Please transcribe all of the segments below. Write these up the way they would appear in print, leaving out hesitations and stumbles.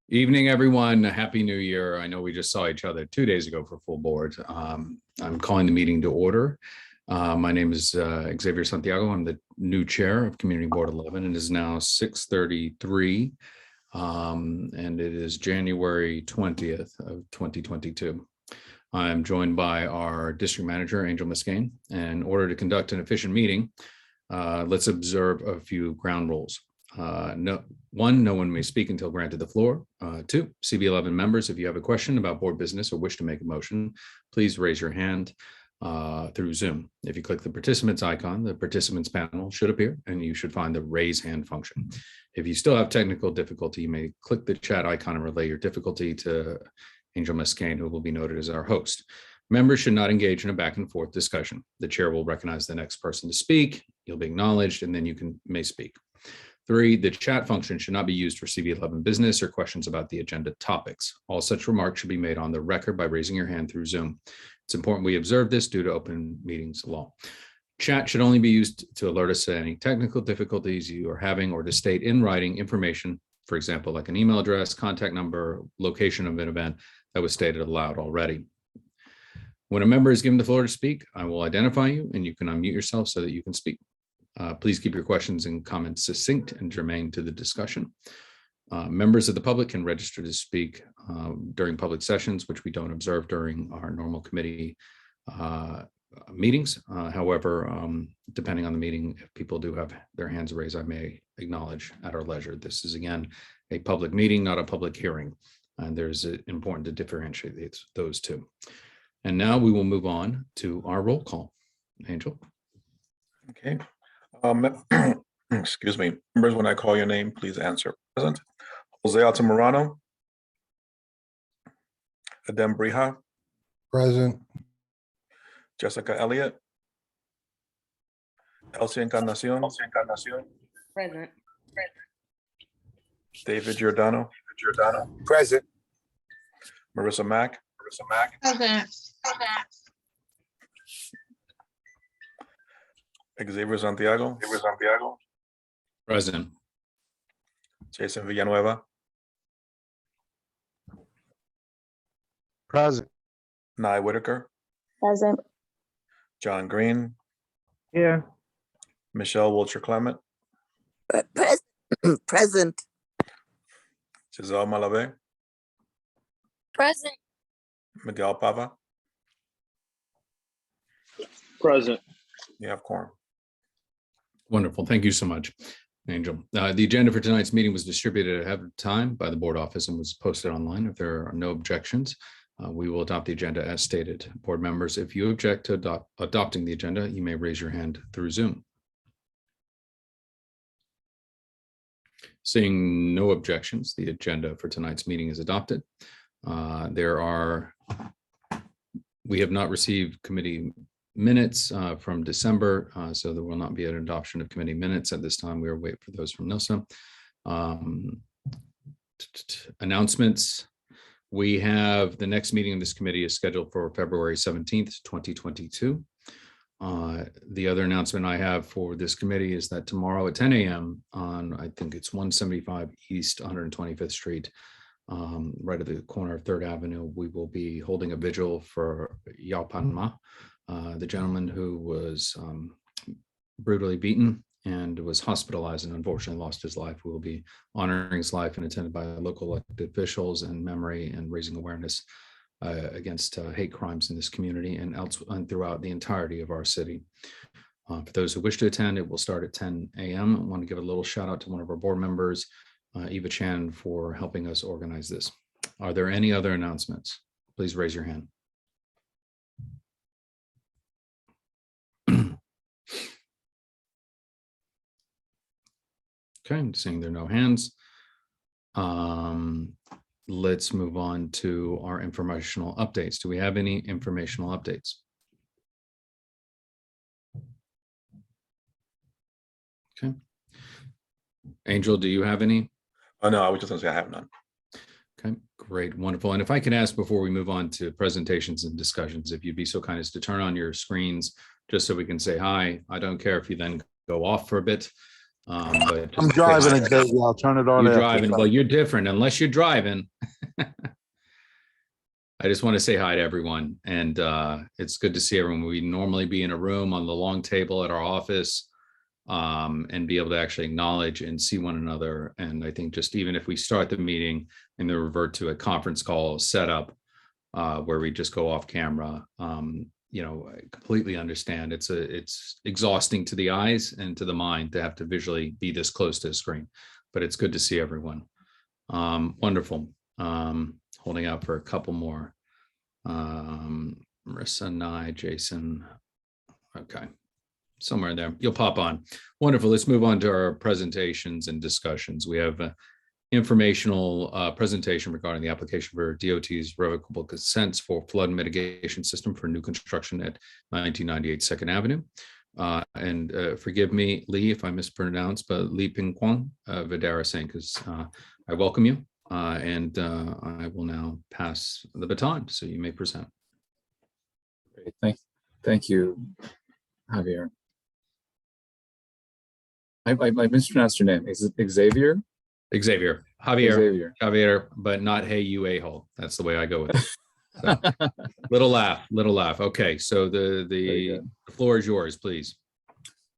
Evening, everyone. Happy New Year. I know we just saw each other 2 days ago for full board. I'm calling the meeting to order. My name is Xavier Santiago. I'm the new chair of Community Board 11. It is now 6:33, and it is January 20th of 2022. I'm joined by our district manager, Angel Muscane. In order to conduct an efficient meeting, let's observe a few ground rules. No one may speak until granted the floor. 2, CB11 members, if you have a question about board business or wish to make a motion, please raise your hand through Zoom. If you click the participants icon, the participants panel should appear and you should find the raise hand function. If you still have technical difficulty, you may click the chat icon and relay your difficulty to Angel Muscane, who will be noted as our host. Members should not engage in a back and forth discussion. The chair will recognize the next person to speak. You'll be acknowledged and then you may speak. 3, the chat function should not be used for CB11 business or questions about the agenda topics. All such remarks should be made on the record by raising your hand through Zoom. It's important we observe this due to open meetings law. Chat should only be used to alert us to any technical difficulties you are having or to state in writing information, for example, like an email address, contact number, location of an event that was stated aloud already. When a member is given the floor to speak, I will identify you and you can unmute yourself so that you can speak. Please keep your questions and comments succinct and germane to the discussion. Members of the public can register to speak during public sessions, which we don't observe during our normal committee meetings. However, depending on the meeting, if people do have their hands raised, I may acknowledge at our leisure. This is, again, a public meeting, not a public hearing. And there's important to differentiate those two. And now we will move on to our roll call. Angel. Okay. Excuse me. Members, when I call your name, please answer. Present. Jose Altamirano. Adem Brija. Present. Jessica Elliott. Elsie Encarnacion. Present. David Giordano. Present. Marissa Mack. Present. Xavier Santiago. Present. Jason Villanueva. Present. Nye Whitaker. Present. John Green. Here. Michelle Wilcher Clement. Present. Giselle Malave. Present. Miguel Pava. Present. You have quorum. Wonderful. Thank you so much, Angel. The agenda for tonight's meeting was distributed ahead of time by the board office and was posted online. If there are no objections, we will adopt the agenda as stated. Board members, if you object to adopting the agenda, you may raise your hand through Zoom. Seeing no objections, the agenda for tonight's meeting is adopted. We have not received committee minutes from December, so there will not be an adoption of committee minutes at this time. We are waiting for those from NILSA. Announcements. We have the next meeting of this committee is scheduled for February 17th, 2022. The other announcement I have for this committee is that tomorrow at 10 a.m. on, I think it's 175 East 125th Street, right at the corner of 3rd Avenue, we will be holding a vigil for Yao Pan Ma, the gentleman who was brutally beaten and was hospitalized and unfortunately lost his life. We will be honoring his life and attended by local elected officials in memory and raising awareness against hate crimes in this community and throughout the entirety of our city. For those who wish to attend, it will start at 10 a.m. I want to give a little shout out to one of our board members, Eva Chan, for helping us organize this. Are there any other announcements? Please raise your hand. Okay, seeing there are no hands. Let's move on to our informational updates. Do we have any informational updates? Okay. Angel, do you have any? Oh, no, I was just going to say I have none. Okay, great, wonderful. And if I could ask before we move on to presentations and discussions, if you'd be so kind as to turn on your screens just so we can say hi. I don't care if you then go off for a bit. But I'm just driving, Xavier. I'll turn it on. you're after. driving. Well, you're different unless you're driving. I just want to say hi to everyone, and it's good to see everyone. We normally be in a room on the long table at our office, and be able to actually acknowledge and see one another. And I think just even if we start the meeting and then revert to a conference call setup, where we just go off camera, I completely understand. It's exhausting to the eyes and to the mind to have to visually be this close to the screen, but it's good to see everyone. Wonderful. Holding out for a couple more. Marissa, Nye, Jason. Okay. Somewhere in there. You'll pop on. Wonderful. Let's move on to our presentations and discussions. We have an informational presentation regarding the application for DOT's revocable consents for flood mitigation system for new construction at 1998 Second Avenue. And forgive me, Lee, if I mispronounce, but Lee Ping Kwong, Vidara Singh, because I welcome you. And I will now pass the baton, so you may present. Great. Thank you, Javier. I mispronounced your name. Is it Xavier? Javier, Javier, but not hey you a-hole. That's the way I go with it. So, little laugh. Okay, so the floor is yours, please.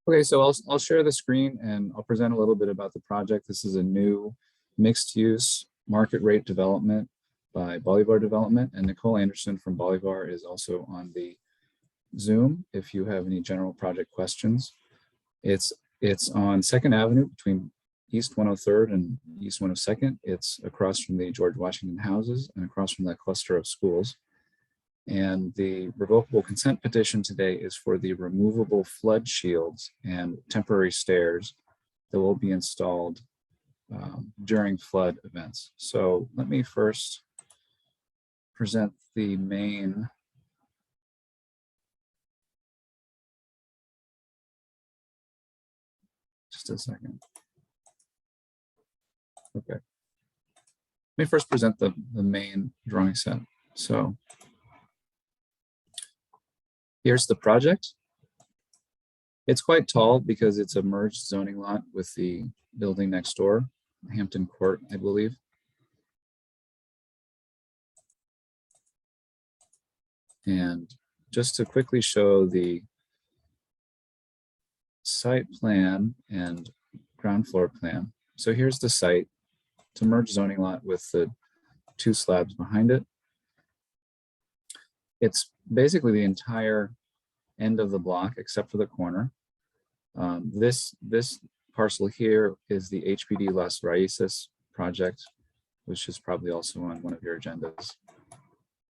Okay, so I'll share the screen and I'll present a little bit about the project. This is a new mixed-use market rate development by Bolivar Development, and Nicole Anderson from Bolivar is also on the Zoom if you have any general project questions. It's on 2nd Avenue between East 103rd and East 102nd. It's across from the George Washington houses and across from that cluster of schools. And the revocable consent petition today is for the removable flood shields and temporary stairs that will be installed during flood events. So let me first present the main just a second. Okay. Let me first present the main drawing set. So here's the project. It's quite tall because it's a merged zoning lot with the building next door, Hampton Court, I believe. And just to quickly show the site plan and ground floor plan. So here's the site. It's a merged zoning lot with the 2 slabs behind it. It's basically the entire end of the block except for the corner. This parcel here is the HPD Las Raices project, which is probably also on one of your agendas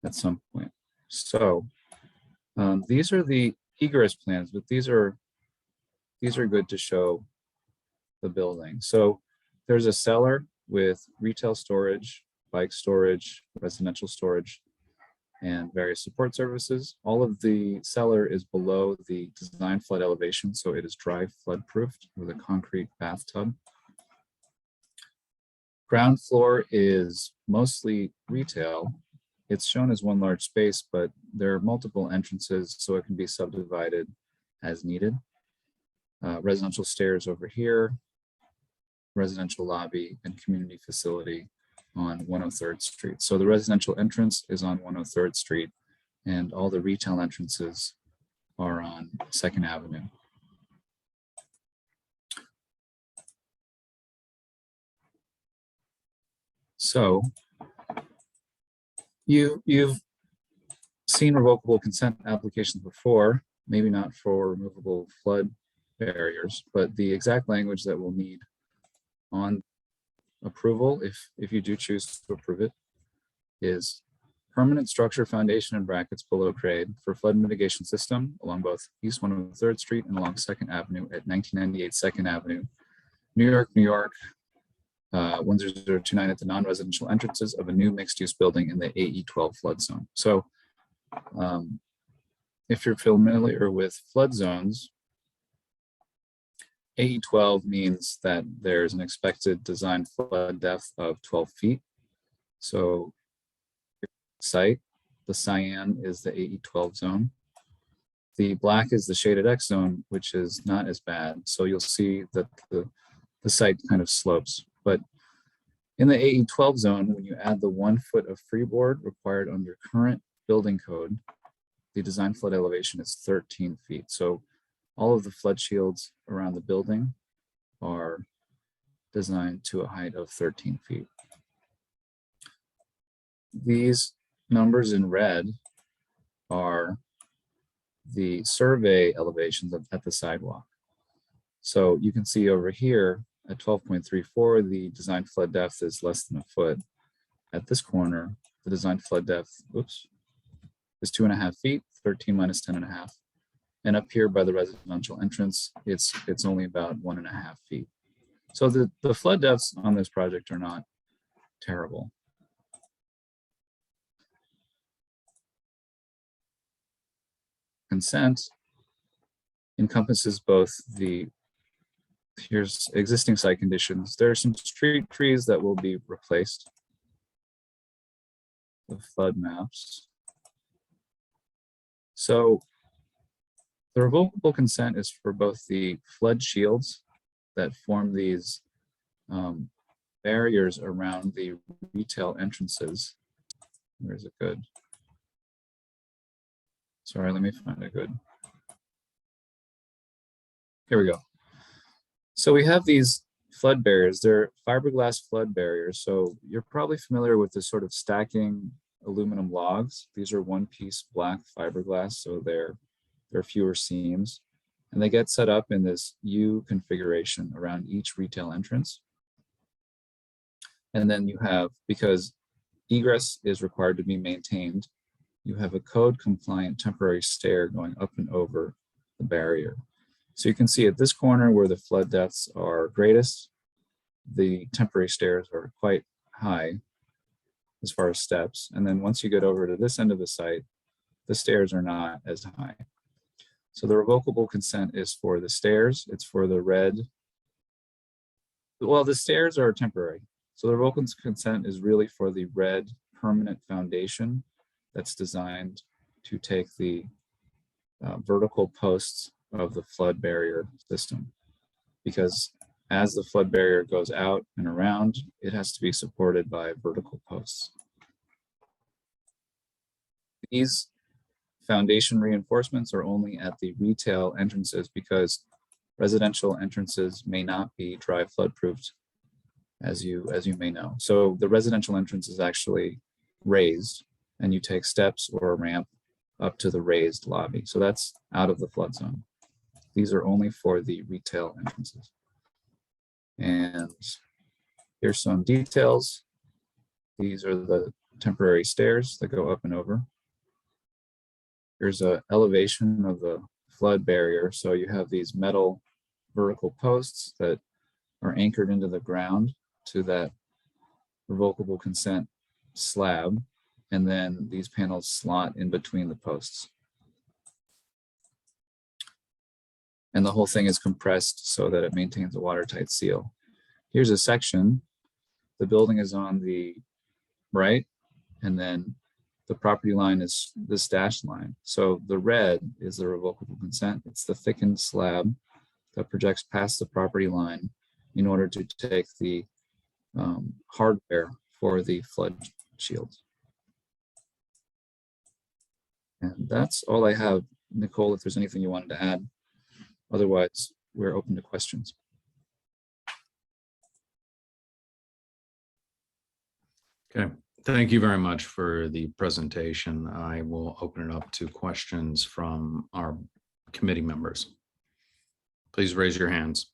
at some point. So these are the egress plans, but these are good to show the building. So there's a cellar with retail storage, bike storage, residential storage, and various support services. All of the cellar is below the design flood elevation, so it is dry flood proofed with a concrete bathtub. Ground floor is mostly retail. It's shown as one large space, but there are multiple entrances, so it can be subdivided as needed. Residential stairs over here, residential lobby and community facility on 103rd Street. So the residential entrance is on 103rd Street and all the retail entrances are on 2nd Avenue. So you've seen revocable consent applications before, maybe not for removable flood barriers, but the exact language that we'll need on approval, if you do choose to approve it, is permanent structure foundation and brackets below grade for flood mitigation system along both East 103rd Street and along 2nd Avenue at 1998 2nd Avenue, New York, New York, 10029 at the non-residential entrances of a new mixed-use building in the AE12 flood zone. So if you're familiar with flood zones, AE12 means that there's an expected design flood depth of 12 feet. So site, the cyan is the AE12 zone. The black is the shaded X zone, which is not as bad. So you'll see that the site kind of slopes. But in the AE12 zone, when you add the 1 foot of freeboard required under current building code, the design flood elevation is 13 feet. So all of the flood shields around the building are designed to a height of 13 feet. These numbers in red are the survey elevations at the sidewalk. So you can see over here at 12.34, the design flood depth is less than a foot. At this corner, the design flood depth, is 2.5 feet, 13 minus 10.5. And up here by the residential entrance, it's only about 1.5 feet. So the flood depths on this project are not terrible. Consent encompasses both here's existing site conditions. There are some street trees that will be replaced. The flood maps. So the revocable consent is for both the flood shields that form these barriers around the retail entrances. Where's it good? Sorry, let me find it good. Here we go. So we have these flood barriers. They're fiberglass flood barriers. So you're probably familiar with this sort of stacking aluminum logs. These are one-piece black fiberglass, so there are fewer seams. And they get set up in this U configuration around each retail entrance. And then you have, because egress is required to be maintained, you have a code compliant temporary stair going up and over the barrier. So you can see at this corner where the flood depths are greatest, the temporary stairs are quite high as far as steps. And then once you get over to this end of the site, the stairs are not as high. So the revocable consent is for the stairs. It's for the red. Well, the stairs are temporary. So the revocable consent is really for the red permanent foundation that's designed to take the vertical posts of the flood barrier system. Because as the flood barrier goes out and around, it has to be supported by vertical posts. These foundation reinforcements are only at the retail entrances because residential entrances may not be dry flood proofed, as you may know. So the residential entrance is actually raised, and you take steps or a ramp up to the raised lobby. So that's out of the flood zone. These are only for the retail entrances. And here's some details. These are the temporary stairs that go up and over. Here's an elevation of the flood barrier. So you have these metal vertical posts that are anchored into the ground to that revocable consent slab. And then these panels slot in between the posts. And the whole thing is compressed so that it maintains a watertight seal. Here's a section. The building is on the right, and then the property line is this dashed line. So the red is the revocable consent. It's the thickened slab that projects past the property line in order to take the hardware for the flood shields. And that's all I have. Nicole, if there's anything you wanted to add. Otherwise, we're open to questions. Okay, thank you very much for the presentation. I will open it up to questions from our committee members. Please raise your hands.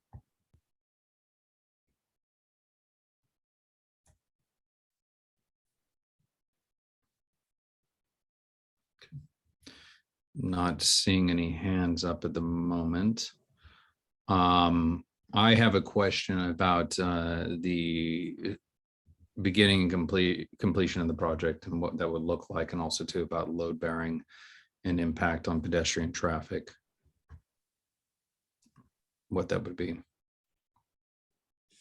Not seeing any hands up at the moment. I have a question about the beginning and completion of the project and what that would look like, and also too about load bearing and impact on pedestrian traffic, what that would be.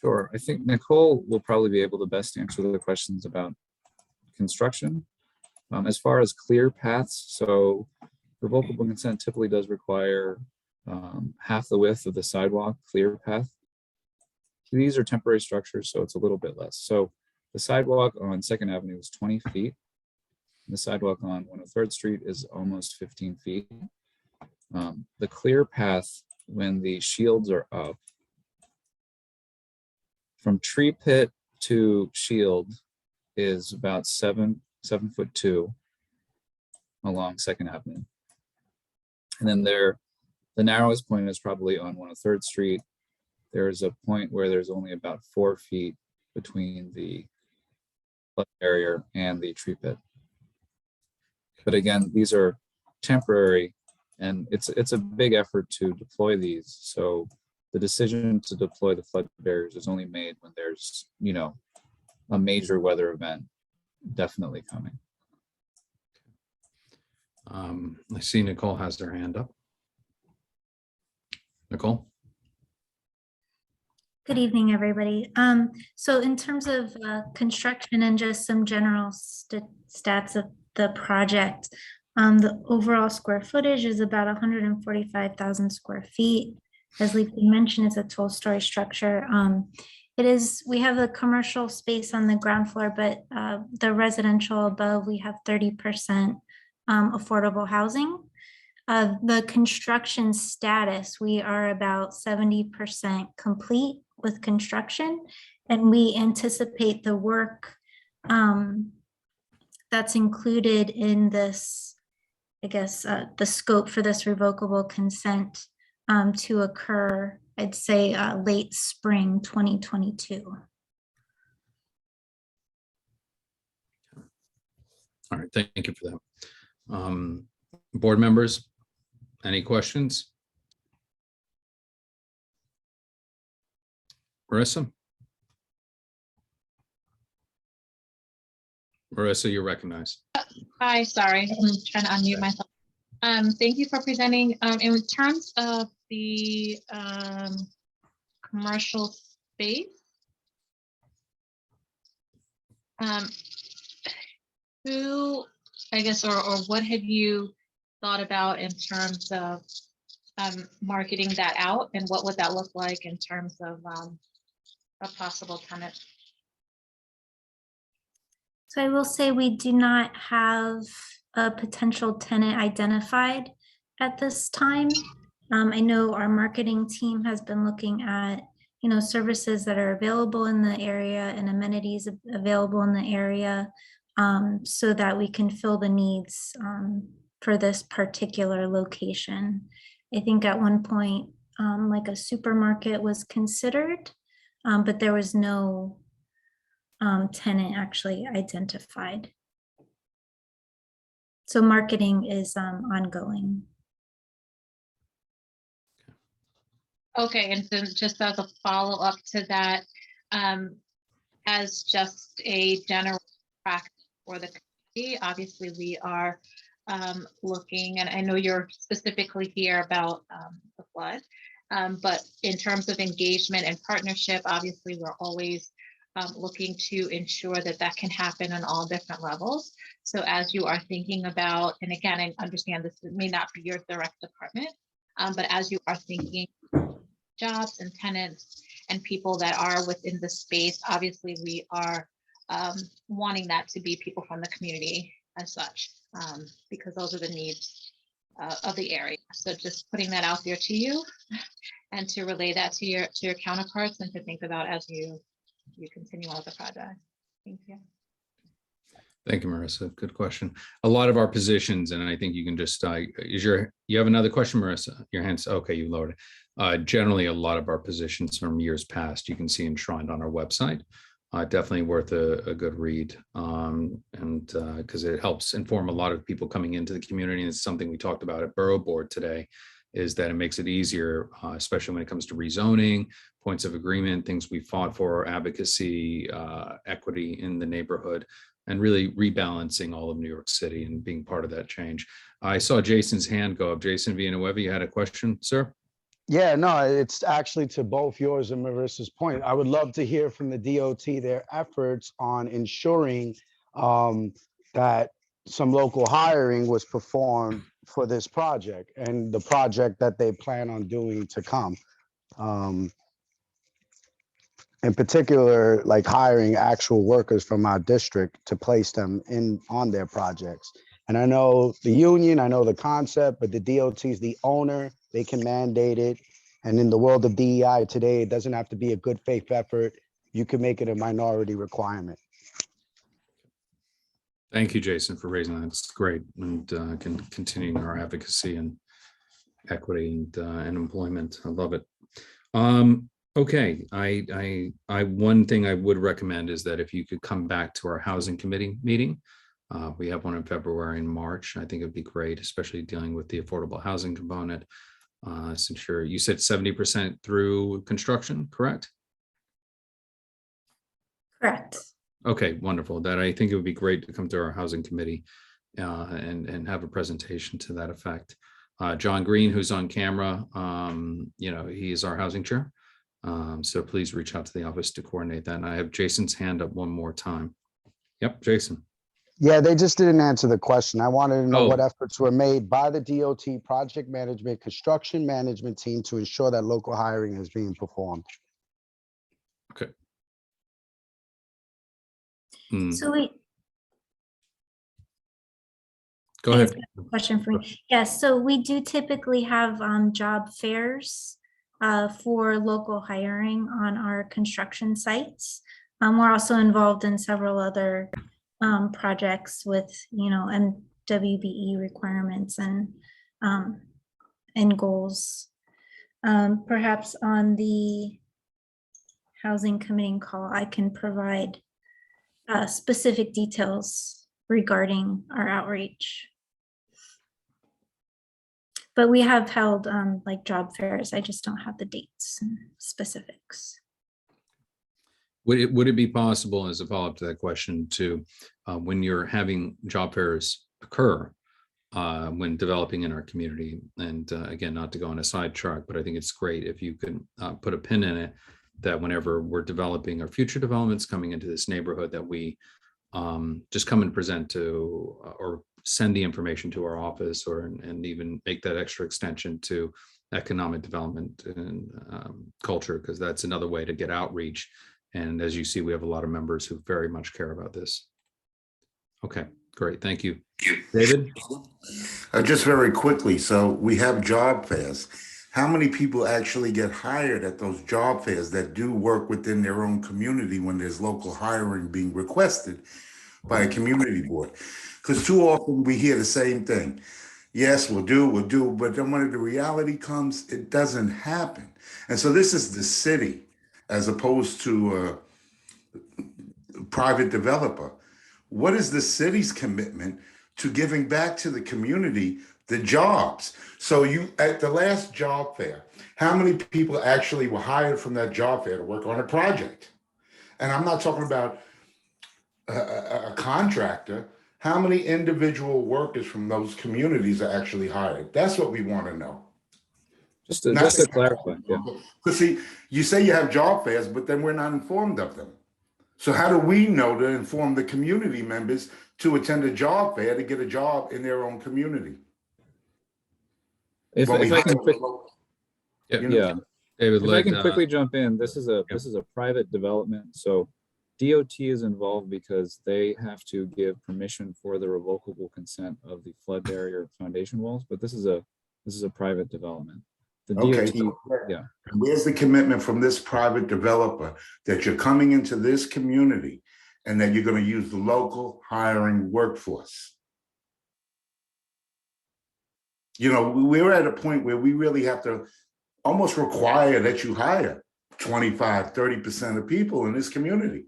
Sure, I think Nicole will probably be able to best answer the questions about construction. As far as clear paths, so Revocable consent typically does require half the width of the sidewalk clear path. These are temporary structures, so it's a little bit less. So the sidewalk on 2nd Avenue is 20 feet. The sidewalk on 103rd Street is almost 15 feet. The clear path, when the shields are up, from tree pit to shield is about 7'2" along 2nd Avenue. And then the narrowest point is probably on 103rd Street. There's a point where there's only about 4 feet between the flood barrier and the tree pit. But again, these are temporary, and it's a big effort to deploy these. So the decision to deploy the flood barriers is only made when there's, you know, a major weather event definitely coming. I see Nicole has their hand up. Nicole? Good evening, everybody. So in terms of construction and just some general stats of the project, the overall square footage is about 145,000 square feet. As Lee mentioned, it's a 12-story structure. We have a commercial space on the ground floor, but the residential above, we have 30% affordable housing. The construction status, we are about 70% complete with construction, and we anticipate the work that's included in this, I guess, the scope for this revocable consent to occur, I'd say, late spring 2022. All right, thank you for that. Board members, any questions? Marissa? Marissa, you're recognized. Hi, sorry, I'm trying to unmute myself. Thank you for presenting. In terms of the commercial space, who, I guess, or what have you thought about in terms of marketing that out, and what would that look like in terms of a possible tenant? So I will say we do not have a potential tenant identified at this time. I know our marketing team has been looking at, services that are available in the area and amenities available in the area, so that we can fill the needs for this particular location. I think at one point, like a supermarket was considered, but there was no tenant actually identified. So marketing is ongoing. Okay, and then just as a follow-up to that, as just a general practice for the community, obviously we are looking, and I know you're specifically here about the flood, but in terms of engagement and partnership, obviously we're always looking to ensure that that can happen on all different levels. So as you are thinking about, and again, I understand this may not be your direct department, but as you are thinking jobs and tenants and people that are within the space, obviously we are wanting that to be people from the community as such, because those are the needs of the area. So just putting that out there to you and to relay that to your counterparts and to think about as you continue on with the project. Thank you. Thank you, Marissa. Good question. A lot of our positions, and I think you can just, you have another question, Marissa? Your hand's, okay, you lowered it. Generally, a lot of our positions from years past, you can see enshrined on our website. Definitely worth a good read, and because it helps inform a lot of people coming into the community. And it's something we talked about at Borough Board today, is that it makes it easier, especially when it comes to rezoning, points of agreement, things we fought for, advocacy, equity in the neighborhood, and really rebalancing all of New York City and being part of that change. I saw Jason's hand go up. Jason Villanueva, you had a question, sir? Yeah, no, it's actually to both yours and Marissa's point. I would love to hear from the DOT their efforts on ensuring that some local hiring was performed for this project and the project that they plan on doing to come. In particular, like hiring actual workers from our district to place them on their projects. And I know the union, I know the concept, but the DOT is the owner, they can mandate it. And in the world of DEI today, it doesn't have to be a good faith effort. You can make it a minority requirement. Thank you, Jason, for raising that. It's great, and continuing our advocacy and equity and employment. I love it. Okay, one thing I would recommend is that if you could come back to our housing committee meeting. We have one in February and March. I think it'd be great, especially dealing with the affordable housing component. Since you said 70% through construction, correct? Correct. Okay, wonderful. That I think it would be great to come to our housing committee and have a presentation to that effect. John Green, who's on camera, he is our housing chair. So please reach out to the office to coordinate that. And I have Jason's hand up one more time. Yep, Jason. Yeah, they just didn't answer the question. I wanted to know what Oh. efforts were made by the DOT project management, construction management team to ensure that local hiring is being performed. Okay. So we, Go I ahead. just got a question for you. Yes, so we do typically have job fairs for local hiring on our construction sites. We're also involved in several other projects with, MWBE requirements and goals. Perhaps on the housing committee call, I can provide specific details regarding our outreach. But we have held like job fairs. I just don't have the dates and specifics. Would it be possible, as a follow-up to that question, to when you're having job fairs occur, when developing in our community, and again, not to go on a sidetrack, but I think it's great if you can put a pin in it, that whenever we're developing our future developments coming into this neighborhood, that we just come and present to or send the information to our office, and even make that extra extension to economic development and culture, because that's another way to get outreach. And as you see, we have a lot of members who very much care about this. Okay, great. Thank you. David? Just very quickly, so we have job fairs. How many people actually get hired at those job fairs that do work within their own community when there's local hiring being requested by a community board? Because too often we hear the same thing. Yes, we'll do, but then when the reality comes, it doesn't happen. And so this is the city, as opposed to a private developer. What is the city's commitment to giving back to the community the jobs? So you, at the last job fair, how many people actually were hired from that job fair to work on a project? And I'm not talking about a contractor. How many individual workers from those communities are actually hired? That's what we want to know. Just to clarify, yeah. Because see, you say you have job fairs, but then we're not informed of them. So how do we know to inform the community members to attend a job fair to get a job in their own community? If I can quick, Yeah. David, if I can quickly jump in, this is a private development. So DOT is involved because they have to give permission for the revocable consent of the flood barrier foundation walls, but this is a private development. The Okay, DOT, yeah. Where's the commitment from this private developer that you're coming into this community and that you're going to use the local hiring workforce? We're at a point where we really have to almost require that you hire 25, 30% of people in this community.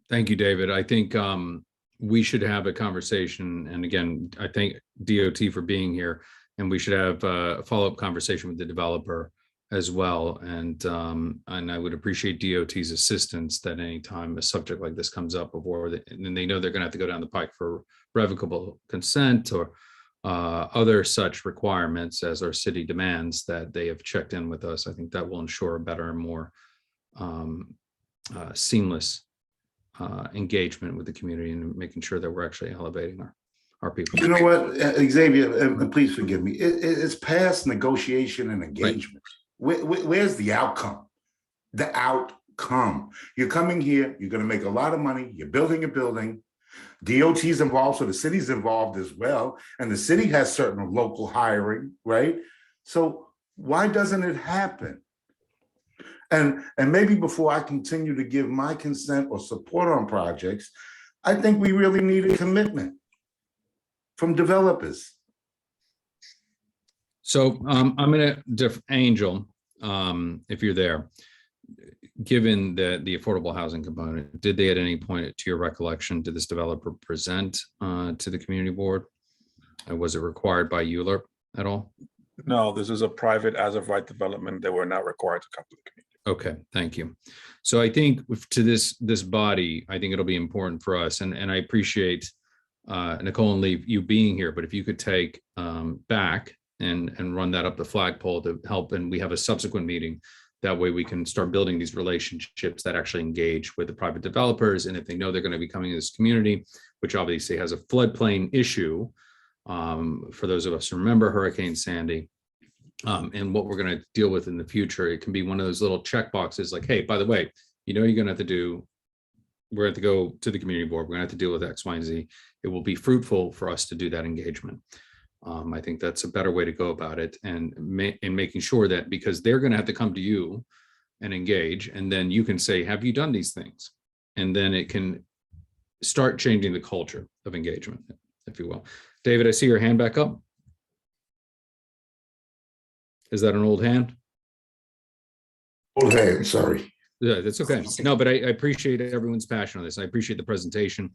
Thank you, David. I think we should have a conversation. And again, I thank DOT for being here, and we should have a follow-up conversation with the developer as well. And I would appreciate DOT's assistance that anytime a subject like this comes up and they know they're going to have to go down the pike for revocable consent or other such requirements as our city demands, that they have checked in with us. I think that will ensure a better and more seamless engagement with the community and making sure that we're actually elevating our people. You know what, Xavier, and please forgive me, it's past negotiation and engagement. Where's the outcome? The outcome. You're coming here, you're going to make a lot of money, you're building a building, DOT's involved, so the city's involved as well, and the city has certain local hiring, right? So why doesn't it happen? And maybe before I continue to give my consent or support on projects, I think we really need a commitment from developers. So I'm going to Angel, if you're there, given the affordable housing component, did they at any point, to your recollection, did this developer present to the community board? Was it required by ULURP at all? No, this is a private as of right development. They were not required to come to the community. Okay, thank you. So I think to this body, I think it'll be important for us, and I appreciate Nicole and Lee, you being here, but if you could take back and run that up the flagpole to help, and we have a subsequent meeting, that way we can start building these relationships that actually engage with the private developers, and if they know they're going to be coming to this community, which obviously has a floodplain issue, for those of us who remember Hurricane Sandy, and what we're going to deal with in the future, it can be one of those little check boxes like, hey, by the way, you know, you're going to have to do, we're going to go to the community board, we're going to have to deal with X, Y, and Z. It will be fruitful for us to do that engagement. I think that's a better way to go about it, and in making sure that, because they're going to have to come to you and engage, and then you can say, have you done these things? And then it can start changing the culture of engagement, if you will. David, I see your hand back up. Is that an old hand? Old hand, sorry. Yeah, that's okay. No, but I appreciate everyone's passion on this. I appreciate the presentation.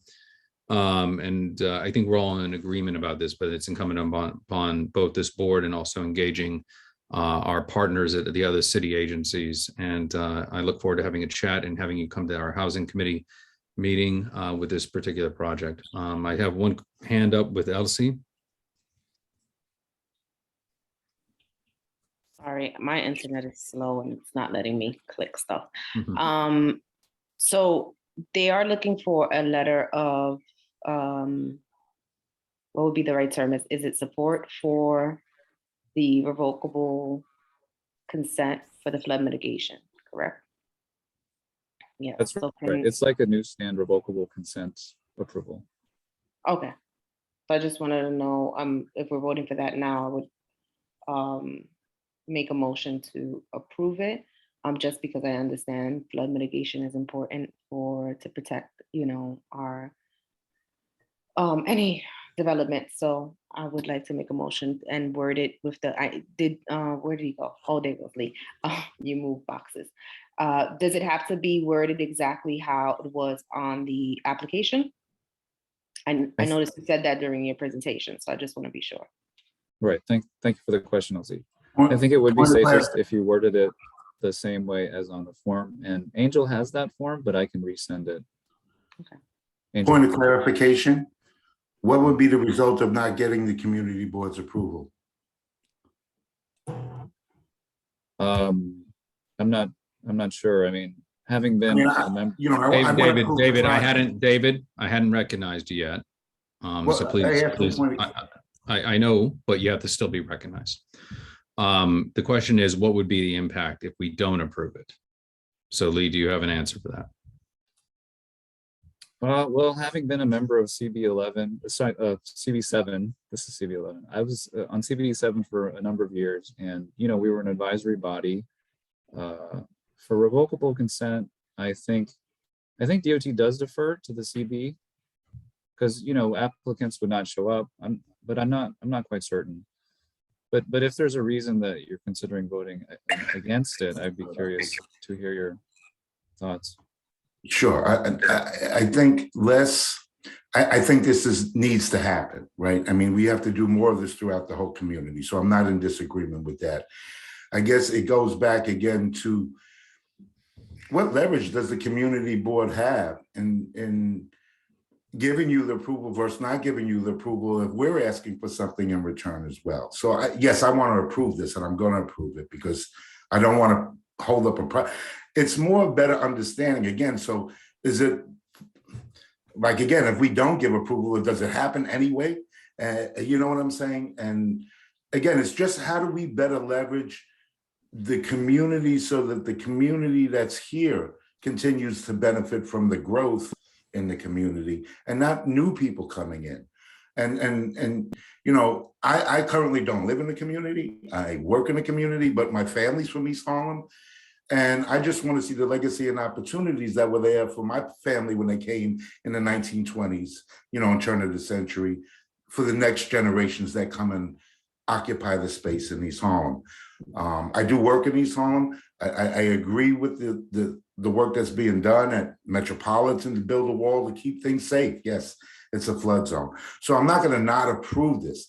I think we're all in agreement about this, but it's incumbent upon both this board and also engaging our partners at the other city agencies. And I look forward to having a chat and having you come to our housing committee meeting with this particular project. I have one hand up with Elsie. Sorry, my internet is slow and it's not letting me click stuff. Mhm. So they are looking for a letter of, what would be the right term? Is it support for the revocable consent for the flood mitigation, correct? Yeah. That's so right. It's like a newsstand revocable consent approval. Okay. So I just wanted to know if we're voting for that now, I would make a motion to approve it, just because I understand flood mitigation is important to protect, you know, our any development. So I would like to make a motion and word it with where did he go? Oh, there goes Lee. You move boxes. Does it have to be worded exactly how it was on the application? I noticed you said that during your presentation, so I just want to be sure. Right. Thank you for the question, Elsie. I think it would be safest if you worded it the same way as on the form, and Angel has that form, but I can resend it. Okay. Angel. Point of clarification, what would be the result of not getting the community board's approval? I'm not sure. I mean, having been a member. You know, David, I hadn't recognized you yet. So please, I know, but you have to still be recognized. The question is, what would be the impact if we don't approve it? So Lee, do you have an answer for that? Well, having been a member of CB11, CB7, this is CB11. I was on CB7 for a number of years, and you know, we were an advisory body for revocable consent. I think DOT does defer to the CB because you know applicants would not show up. But I'm not quite certain. But if there's a reason that you're considering voting against it, I'd be curious to hear your thoughts. Sure. I think I think this needs to happen, right? I mean, we have to do more of this throughout the whole community. So I'm not in disagreement with that. I guess it goes back again to what leverage does the community board have in giving you the approval versus not giving you the approval if we're asking for something in return as well. So yes, I want to approve this, and I'm going to approve it because I don't want to hold up it's more better understanding again. So is it like, again, if we don't give approval, does it happen anyway? You know what I'm saying? And again, it's just how do we better leverage the community so that the community that's here continues to benefit from the growth in the community and not new people coming in. And you know, I currently don't live in the community. I work in the community, but my family's from East Harlem. And I just want to see the legacy and opportunities that were there for my family when they came in the 1920s, you know, and turn of the century, for the next generations that come and occupy the space in East Harlem. I do work in East Harlem. I agree with the work that's being done at Metropolitan to build a wall to keep things safe. Yes, it's a flood zone. So I'm not going to not approve this.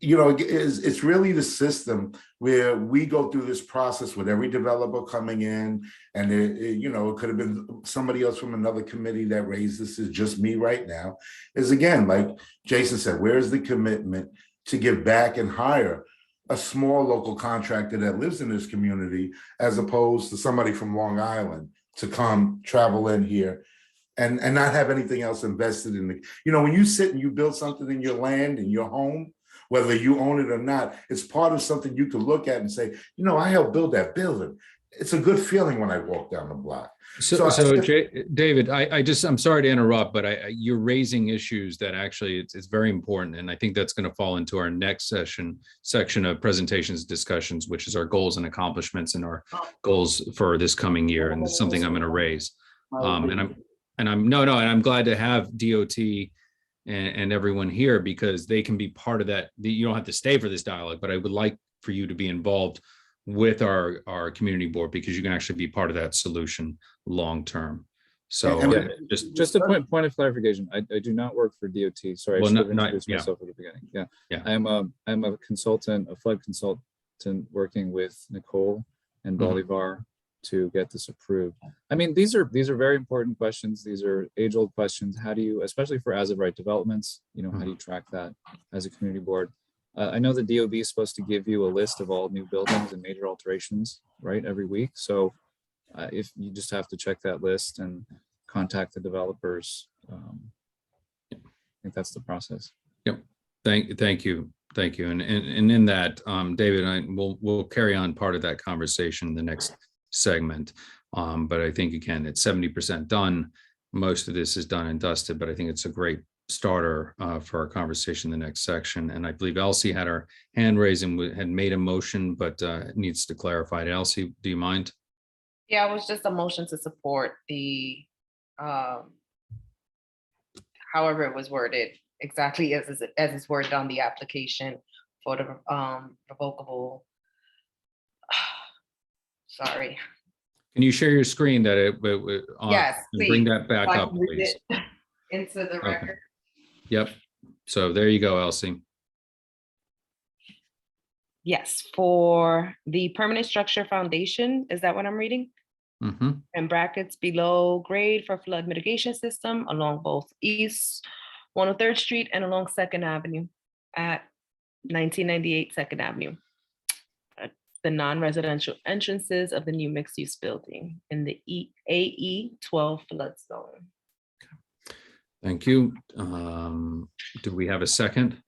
You know, it's really the system where we go through this process with every developer coming in, and you know, it could have been somebody else from another committee that raised this. Is just me right now. Is again, like Jason said, where's the commitment to give back and hire a small local contractor that lives in this community, as opposed to somebody from Long Island to come travel in here and not have anything else invested in the, you know, when you sit and you build something in your land, in your home, whether you own it or not, it's part of something you can look at and say, you know, I helped build that building. It's a good feeling when I walk down the block. So David, I'm sorry to interrupt, but you're raising issues that actually it's very important. And I think that's going to fall into our next section of presentations, discussions, which is our goals and accomplishments and our goals for this coming year. And it's something I'm going to raise. And I'm glad to have DOT and everyone here, because they can be part of that. You don't have to stay for this dialogue, but I would like for you to be involved with our community board, because you can actually be part of that solution long term. So just a point of clarification. I do not work for DOT. Sorry, I should have introduced myself at the beginning. Yeah. I'm a consultant, a flood consultant, working with Nicole and Bolivar to get this approved. I mean, these are very important questions. These are age-old questions. How do you, especially for as of right developments, you know, how do you track that as a community board? I know the DOB is supposed to give you a list of all new buildings and major alterations, right, every week. So if you just have to check that list and contact the developers, I think that's the process. Yep. Thank you. And in that, David and I we'll carry on part of that conversation in the next segment. But I think, again, it's 70% done. Most of this is done and dusted, but I think it's a great starter for our conversation in the next section. And I believe Elsie had her hand raised and had made a motion, but needs to clarify it. Elsie, do you mind? Yeah, it was just a motion to support the, however it was worded, exactly as it's worded on the application for the revocable. Sorry. Can you share your screen that Yes, please. Bring that back up, please. Into the record. Okay. Yep. So there you go, Elsie. Yes, for the permanent structure foundation, is that what I'm reading? In brackets, below grade for flood mitigation system along both East 103rd Street and along 2nd Avenue at 1998 2nd Avenue. The non-residential entrances of the new mixed-use building in the AE 12 flood zone. Thank you. Do we have a second?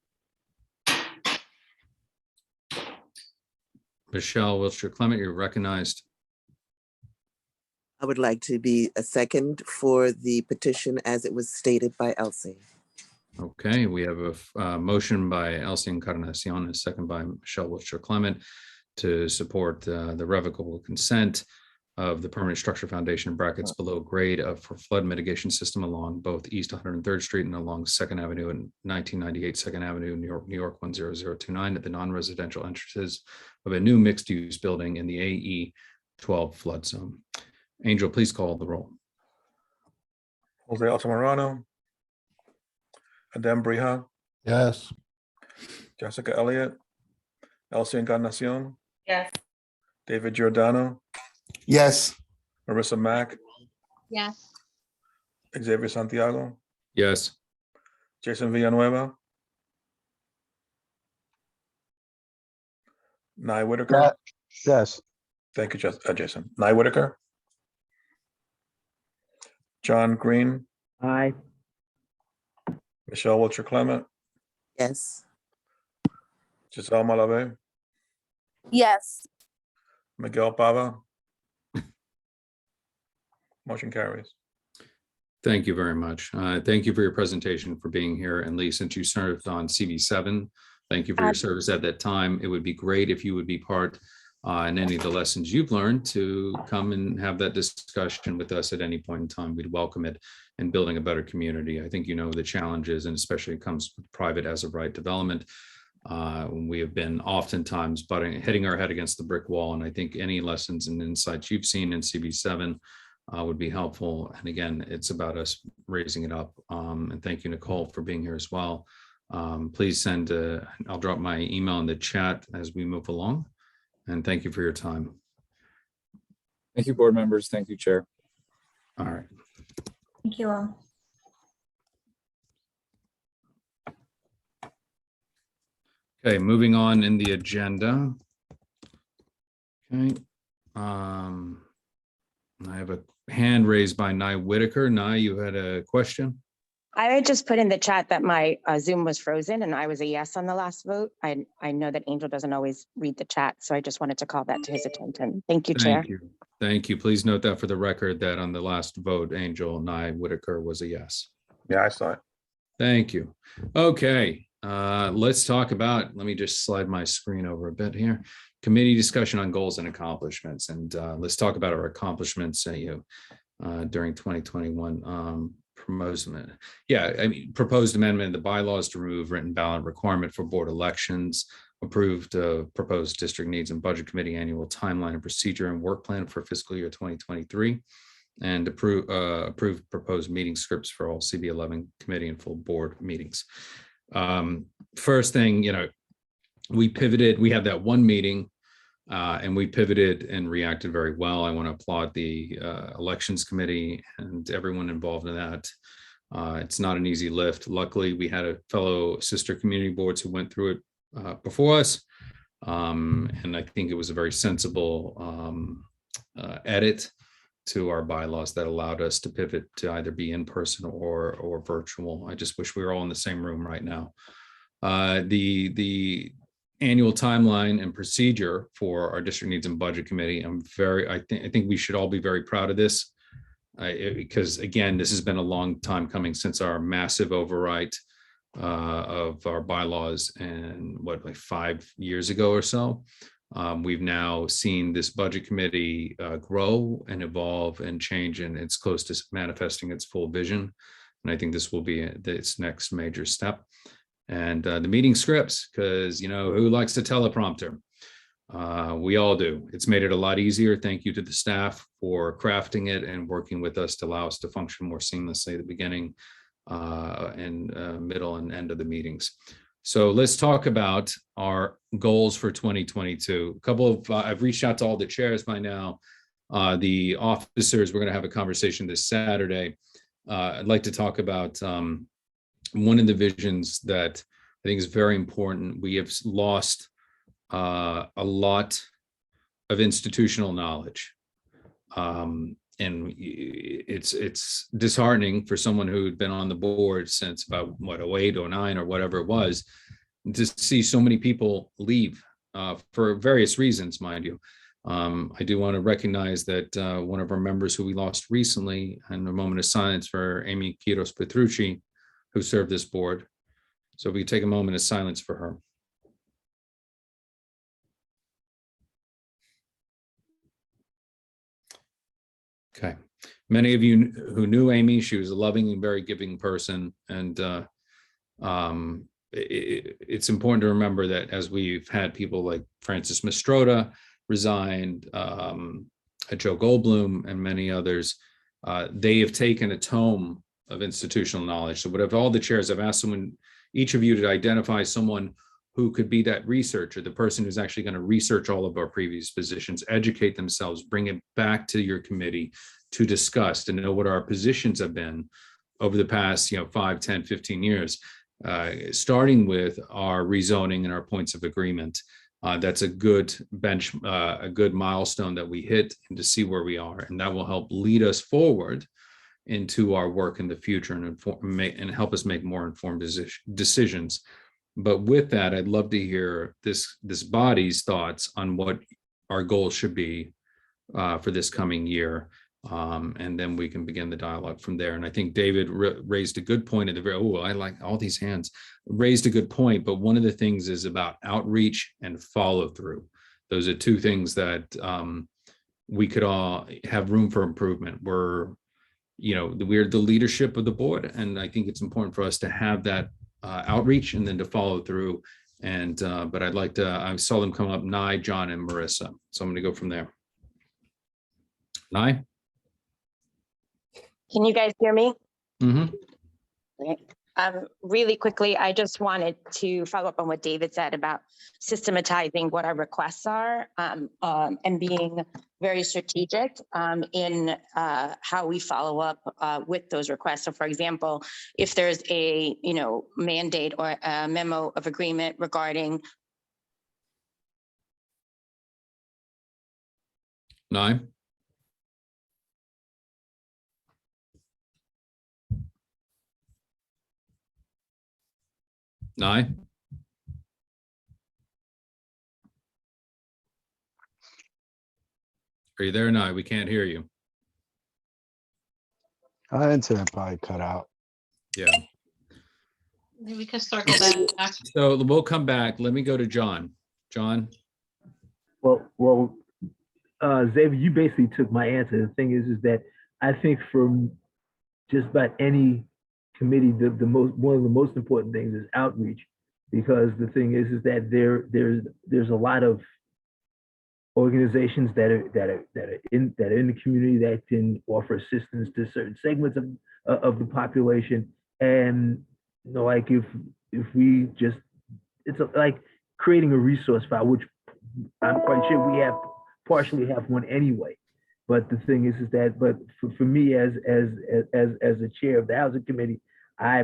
Michelle Wiltshire Clement, you're recognized. I would like to be a second for the petition as it was stated by Elsie. Okay, we have a motion by Elsie Encarnacion, a second by Michelle Wiltshire Clement to support the revocable consent of the permanent structure foundation brackets below grade for flood mitigation system along both East 103rd Street and along 2nd Avenue and 1998 2nd Avenue, New York 10029 at the non-residential entrances of a new mixed-use building in the AE 12 flood zone. Angel, please call the roll. Jose Altamirano. Adem Brija. Yes. Jessica Elliott. Elsie Encarnacion. Yes. David Giordano. Yes. Marissa Mack. Yes. Xavier Santiago. Yes. Jason Villanueva. Nye Whitaker. Yes. Thank you, Jason. Nye Whitaker. John Green. Aye. Michelle Wilcher Clement, Yes. Giselle Malave, Yes. Miguel Pava. Motion carries. Thank you very much. Thank you for your presentation, for being here. And Lee, since you served on CB7, thank you for your service at that time. It would be great if you would be part in any of the lessons you've learned to come and have that discussion with us at any point in time. We'd welcome it in building a better community. I think you know the challenges, and especially it comes with private as of right development. We have been oftentimes hitting our head against the brick wall. And I think any lessons and insights you've seen in CB7 would be helpful. And again, it's about us raising it up. And thank you, Nicole, for being here as well. Please send, I'll drop my email in the chat as we move along. And thank you for your time. Thank you, board members. Thank you, Chair. All right. Thank you all. Okay, moving on in the agenda. Okay. I have a hand raised by Nye Whitaker. Nye, you had a question? I had just put in the chat that my Zoom was frozen and I was a yes on the last vote. I know that Angel doesn't always read the chat, so I just wanted to call that to his attention. Thank you, Chair. Thank you. Thank you. Please note that for the record that on the last vote, Angel Nye Whitaker was a yes. Yeah, I saw it. Thank you. Okay, let's talk about, let me just slide my screen over a bit here. Committee discussion on goals and accomplishments. And let's talk about our accomplishments during 2021. Proposed amendment of the bylaws to remove written ballot requirement for board elections, approved proposed district needs and budget committee annual timeline and procedure and work plan for fiscal year 2023, and approved proposed meeting scripts for all CB11 committee and full board meetings. First thing, we pivoted. We had that one meeting and we pivoted and reacted very well. I want to applaud the elections committee and everyone involved in that. It's not an easy lift. Luckily, we had a fellow sister community boards who went through it before us. And I think it was a very sensible edit to our bylaws that allowed us to pivot to either be in person or virtual. I just wish we were all in the same room right now. The annual timeline and procedure for our district needs and budget committee, I think we should all be very proud of this because again, this has been a long time coming since our massive overwrite of our bylaws, and like 5 years ago or so. We've now seen this budget committee grow and evolve and change, and it's close to manifesting its full vision. And I think this will be its next major step. And the meeting scripts, because who likes a teleprompter? We all do. It's made it a lot easier. Thank you to the staff for crafting it and working with us to allow us to function more seamlessly at the beginning and middle and end of the meetings. So let's talk about our goals for 2022. I've reached out to all the chairs by now. The officers, we're going to have a conversation this Saturday. I'd like to talk about one of the visions that I think is very important. We have lost a lot of institutional knowledge. And it's disheartening for someone who'd been on the board since about 08, 09 or whatever it was, to see so many people leave for various reasons, mind you. I do want to recognize that one of our members who we lost recently, and a moment of silence for Amy Quiros Petrucci, who served this board. So we take a moment of silence for her. Okay. Many of you who knew Amy, she was a loving and very giving person. And it's important to remember that as we've had people like Francis Mastrota resigned, Joe Goldblum and many others, they have taken a tome of institutional knowledge. So whatever all the chairs, I've asked each of you to identify someone who could be that researcher, the person who's actually going to research all of our previous positions, educate themselves, bring it back to your committee to discuss, to know what our positions have been over the past 5, 10, 15 years, starting with our rezoning and our points of agreement. That's a good a good milestone that we hit, and to see where we are, and that will help lead us forward into our work in the future and help us make more informed decisions. But with that, I'd love to hear this body's thoughts on what our goals should be for this coming year. And then we can begin the dialogue from there. And I think David raised a good point at the very, I like all these hands, raised a good point. But one of the things is about outreach and follow through. Those are two things that we could all have room for improvement. We're the leadership of the board. And I think it's important for us to have that outreach and then to follow through. And but I saw them come up, Nye, John, and Marissa. So I'm going to go from there. Nye? Can you guys hear me? Mm-hmm. Okay. Really quickly, I just wanted to follow up on what David said about systematizing what our requests are and being very strategic in how we follow up with those requests. So for example, if there's a mandate or a memo of agreement regarding Nye? Nye? Are you there, Nye? We can't hear you. Internet probably cut out. Yeah. Maybe we could circle back. So we'll come back. Let me go to John. John? Well, Xavier, you basically took my answer. The thing is that I think from just about any committee, one of the most important things is outreach, because the thing is that there's a lot of organizations that are in the community that can offer assistance to certain segments of the population. And like if we just, it's like creating a resource file, which I'm quite sure we partially have one anyway. But the thing is that, but for me as the chair of the housing committee, I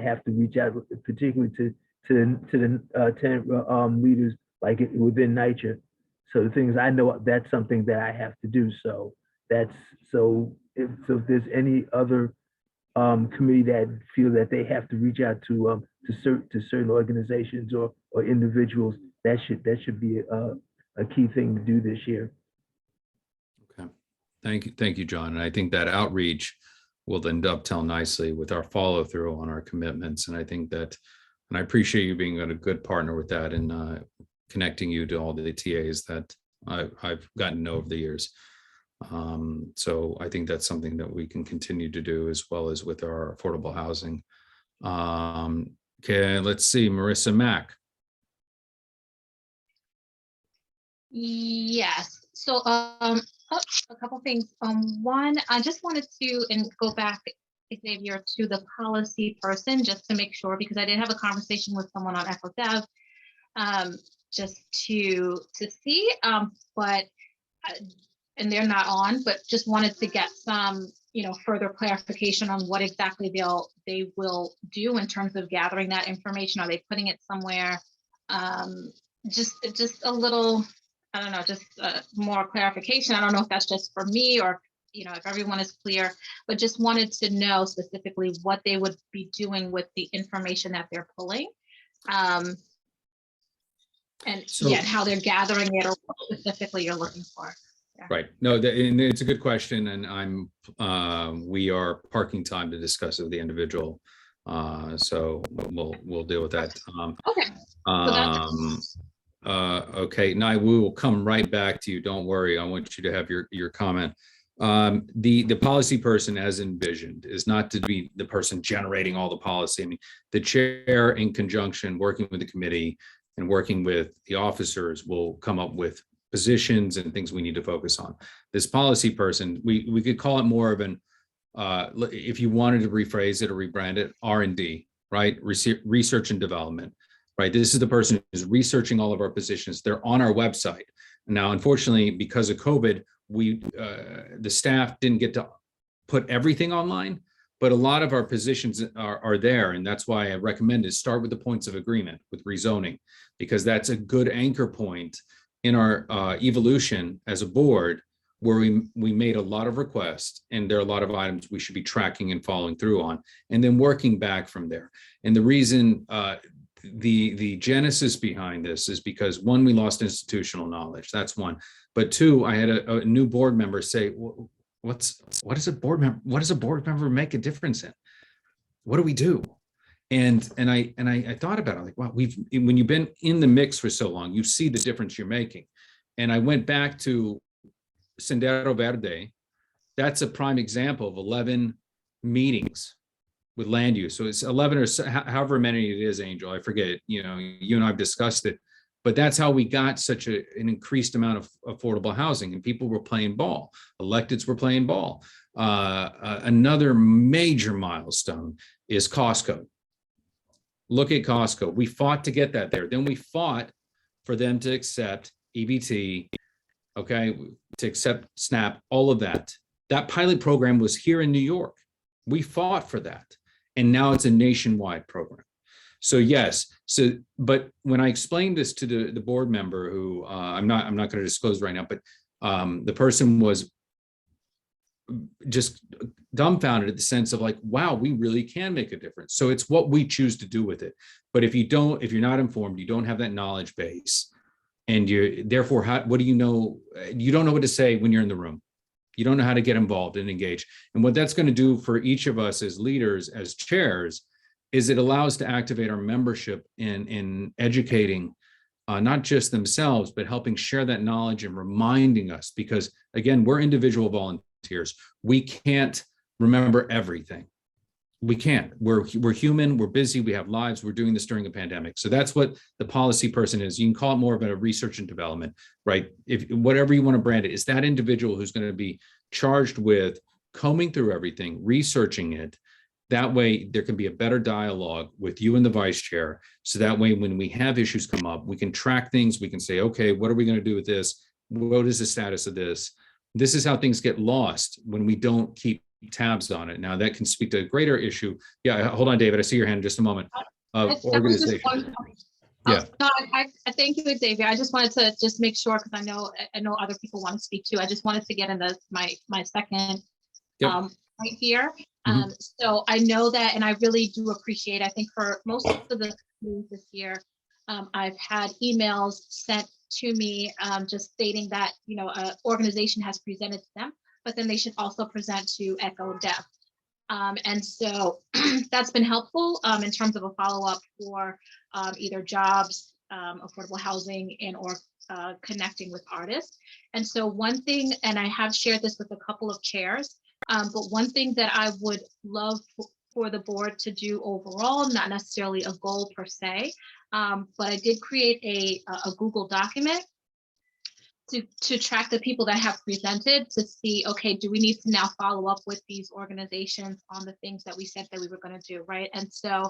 have to reach out particularly to the tenant leaders like within NYCHA. So the thing is, I know that's something that I have to do. So if there's any other committee that feel that they have to reach out to certain organizations or individuals, that should be a key thing to do this year. Okay, thank you, John. And I think that outreach will then dovetail nicely with our follow through on our commitments. And I think that, and I appreciate you being a good partner with that and connecting you to all the TAs that I've gotten to know over the years. So I think that's something that we can continue to do as well as with our affordable housing. Okay, let's see, Marissa Mack. Yes. So a couple things. One, I just wanted to go back, Xavier, to the policy person just to make sure, because I did have a conversation with someone on EchoDev just to see, but and they're not on, but just wanted to get some further clarification on what exactly they will do in terms of gathering that information. Are they putting it somewhere? Just a little, I don't know, just more clarification. I don't know if that's just for me or if everyone is clear, but just wanted to know specifically what they would be doing with the information that they're pulling. And how they're gathering it or what specifically you're looking for. Yeah. Right. No, and it's a good question, and we are parking time to discuss it with the individual. So we'll deal with that. Okay. Okay, Nye, we will come right back to you. Don't worry. I want you to have your comment. The policy person, as envisioned, is not to be the person generating all the policy. I mean, the chair, in conjunction, working with the committee and working with the officers, will come up with positions and things we need to focus on. This policy person, we could call it more of an, if you wanted to rephrase it or rebrand it, R&D, right? Research and development, right? This is the person who's researching all of our positions. They're on our website. Now, unfortunately, because of COVID, the staff didn't get to put everything online, but a lot of our positions are there. And that's why I recommend is start with the points of agreement with rezoning, because that's a good anchor point in our evolution as a board where we made a lot of requests, and there are a lot of items we should be tracking and following through on, and then working back from there. And the reason, the genesis behind this is because, one, we lost institutional knowledge. That's one. But two, I had a new board member say, what does a board member make a difference in? What do we do? And I thought about it, like, wow, when you've been in the mix for so long, you see the difference you're making. And I went back to Sendero Verde. That's a prime example of 11 meetings with land use. So it's 11 or however many it is, Angel, I forget, you and I've discussed it, but that's how we got such an increased amount of affordable housing, and people were playing ball. Electeds were playing ball. Another major milestone is Costco. Look at Costco. We fought to get that there. Then we fought for them to accept EBT, okay, to accept SNAP, all of that. That pilot program was here in New York. We fought for that. And now it's a nationwide program. So yes, but when I explained this to the board member, who I'm not going to disclose right now, but the person was just dumbfounded at the sense of like, wow, we really can make a difference. So it's what we choose to do with it. But if you're not informed, you don't have that knowledge base, and therefore, what do you know? You don't know what to say when you're in the room. You don't know how to get involved and engage. And what that's going to do for each of us as leaders, as chairs, is it allows to activate our membership in educating not just themselves, but helping share that knowledge and reminding us, because again, we're individual volunteers. We can't remember everything. We can't. We're human. We're busy. We have lives. We're doing this during a pandemic. So that's what the policy person is. You can call it more of a research and development, right? If whatever you want to brand it, is that individual who's going to be charged with combing through everything, researching it. That way, there can be a better dialogue with you and the vice chair. So that way, when we have issues come up, we can track things. We can say, okay, what are we going to do with this? What is the status of this? This is how things get lost when we don't keep tabs on it. Now that can speak to a greater issue. Yeah, hold on, David. I see your hand in just a moment. Organization. Yeah. No, I thank you, Xavier. I just wanted to just make sure, because I know other people want to speak too. I just wanted to get into my second right here. So I know that, and I really do appreciate, I think for most of the meetings this year, I've had emails sent to me just stating that, an organization has presented to them, but then they should also present to Echo Dev. And so that's been helpful in terms of a follow-up for either jobs, affordable housing, and or connecting with artists. And so one thing, and I have shared this with a couple of chairs, but one thing that I would love for the board to do overall, not necessarily a goal per se, but I did create a Google document to track the people that have presented, to see, okay, do we need to now follow up with these organizations on the things that we said that we were going to do, right? And so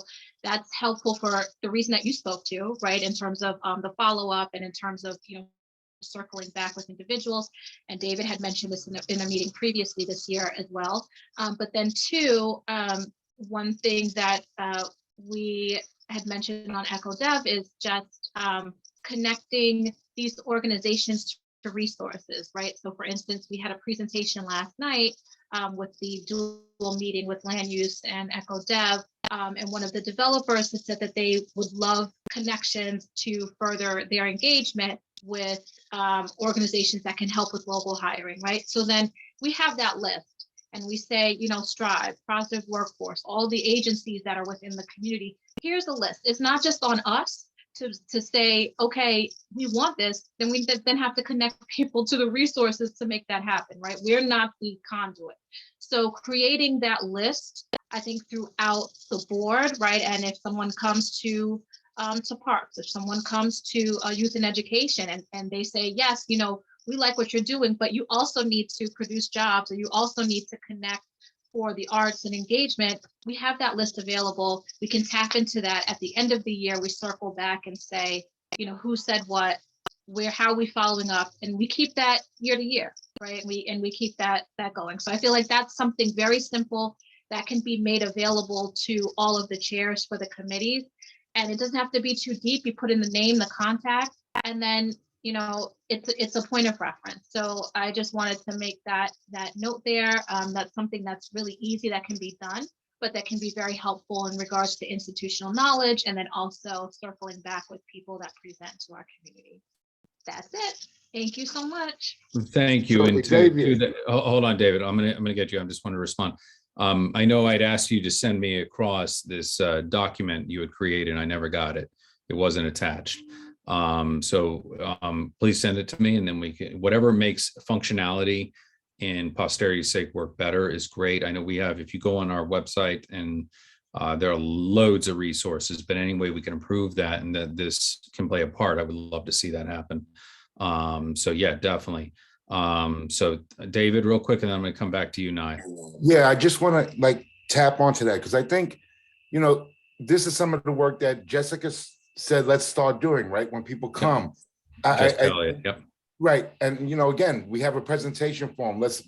that's helpful for the reason that you spoke to, right, in terms of the follow-up, and in terms of, circling back with individuals. And David had mentioned this in a meeting previously this year as well. But then two, one thing that we had mentioned on Echo Dev is just connecting these organizations to resources, right? So for instance, we had a presentation last night with the dual meeting with land use and Echo Dev, and one of the developers had said that they would love connections to further their engagement with organizations that can help with local hiring, right? So then we have that list, and we say, Strive, Positive Workforce, all the agencies that are within the community. Here's a list. It's not just on us to say, okay, we want this, then we then have to connect people to the resources to make that happen, right? We're not the conduit. So creating that list, I think, throughout the board, right? And if someone comes to parks, if someone comes to youth and education, and they say, yes, we like what you're doing, but you also need to produce jobs, or you also need to connect for the arts and engagement, we have that list available. We can tap into that at the end of the year. We circle back and say, who said what, where, how are we following up, and we keep that year to year, right? We keep that going. So I feel like that's something very simple that can be made available to all of the chairs for the committees. And it doesn't have to be too deep. You put in the name, the contact, and then, you know, it's a point of reference. So I just wanted to make that note there. That's something that's really easy that can be done, but that can be very helpful in regards to institutional knowledge, and then also circling back with people that present to our community. That's it. Thank you so much. Thank you. So, And Xavier. hold on, David. I'm gonna get you. I just want to respond. I know I'd asked you to send me across this document you had created, and I never got it. It wasn't attached. Please send it to me, and then we can, whatever makes functionality and posterity's sake work better is great. I know we have, if you go on our website, and there are loads of resources, but any way we can improve that and that this can play a part, I would love to see that happen. So yeah, definitely. So David, real quick, and then I'm going to come back to you, Nye. Yeah, I just want to like tap onto that because I think, you know, this is some of the work that Jessica said, let's start doing, right? When people come. Yep. Right. And, you know, again, we have a presentation form. Let's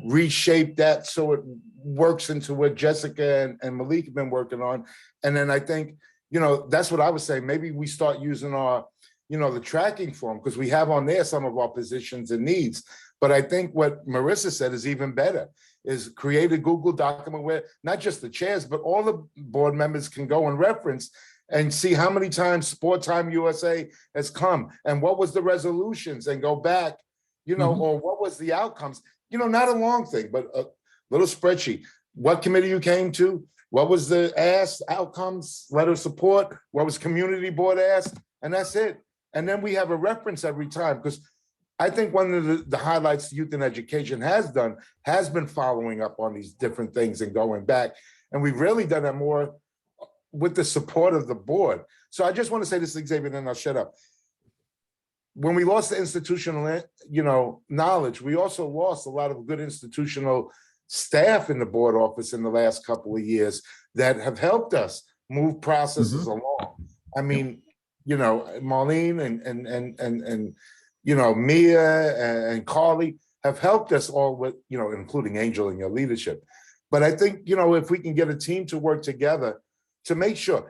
reshape that so it works into what Jessica and Malik have been working on. And then I think, you know, that's what I was saying. Maybe we start using our, you know, the tracking form, because we have on there some of our positions and needs. But I think what Marissa said is even better, is create a Google document where not just the chairs, but all the board members can go and reference and see how many times Sport Time USA has come and what was the resolutions, and go back, you know, or what was the outcomes, you know, not a long thing, but a little spreadsheet. What committee you came to, what was the ask, outcomes, letter of support, what was community board asked, and that's it. And then we have a reference every time, because I think one of the highlights Youth and Education has done has been following up on these different things and going back. And we've really done that more with the support of the board. So I just want to say this, Xavier, and then I'll shut up. When we lost the institutional, you know, knowledge, we also lost a lot of good institutional staff in the board office in the last couple of years that have helped us move processes along. I mean, you know, Marlene and you know, Mia and Carly have helped us all with, you know, including Angel in your leadership. But I think, you know, if we can get a team to work together to make sure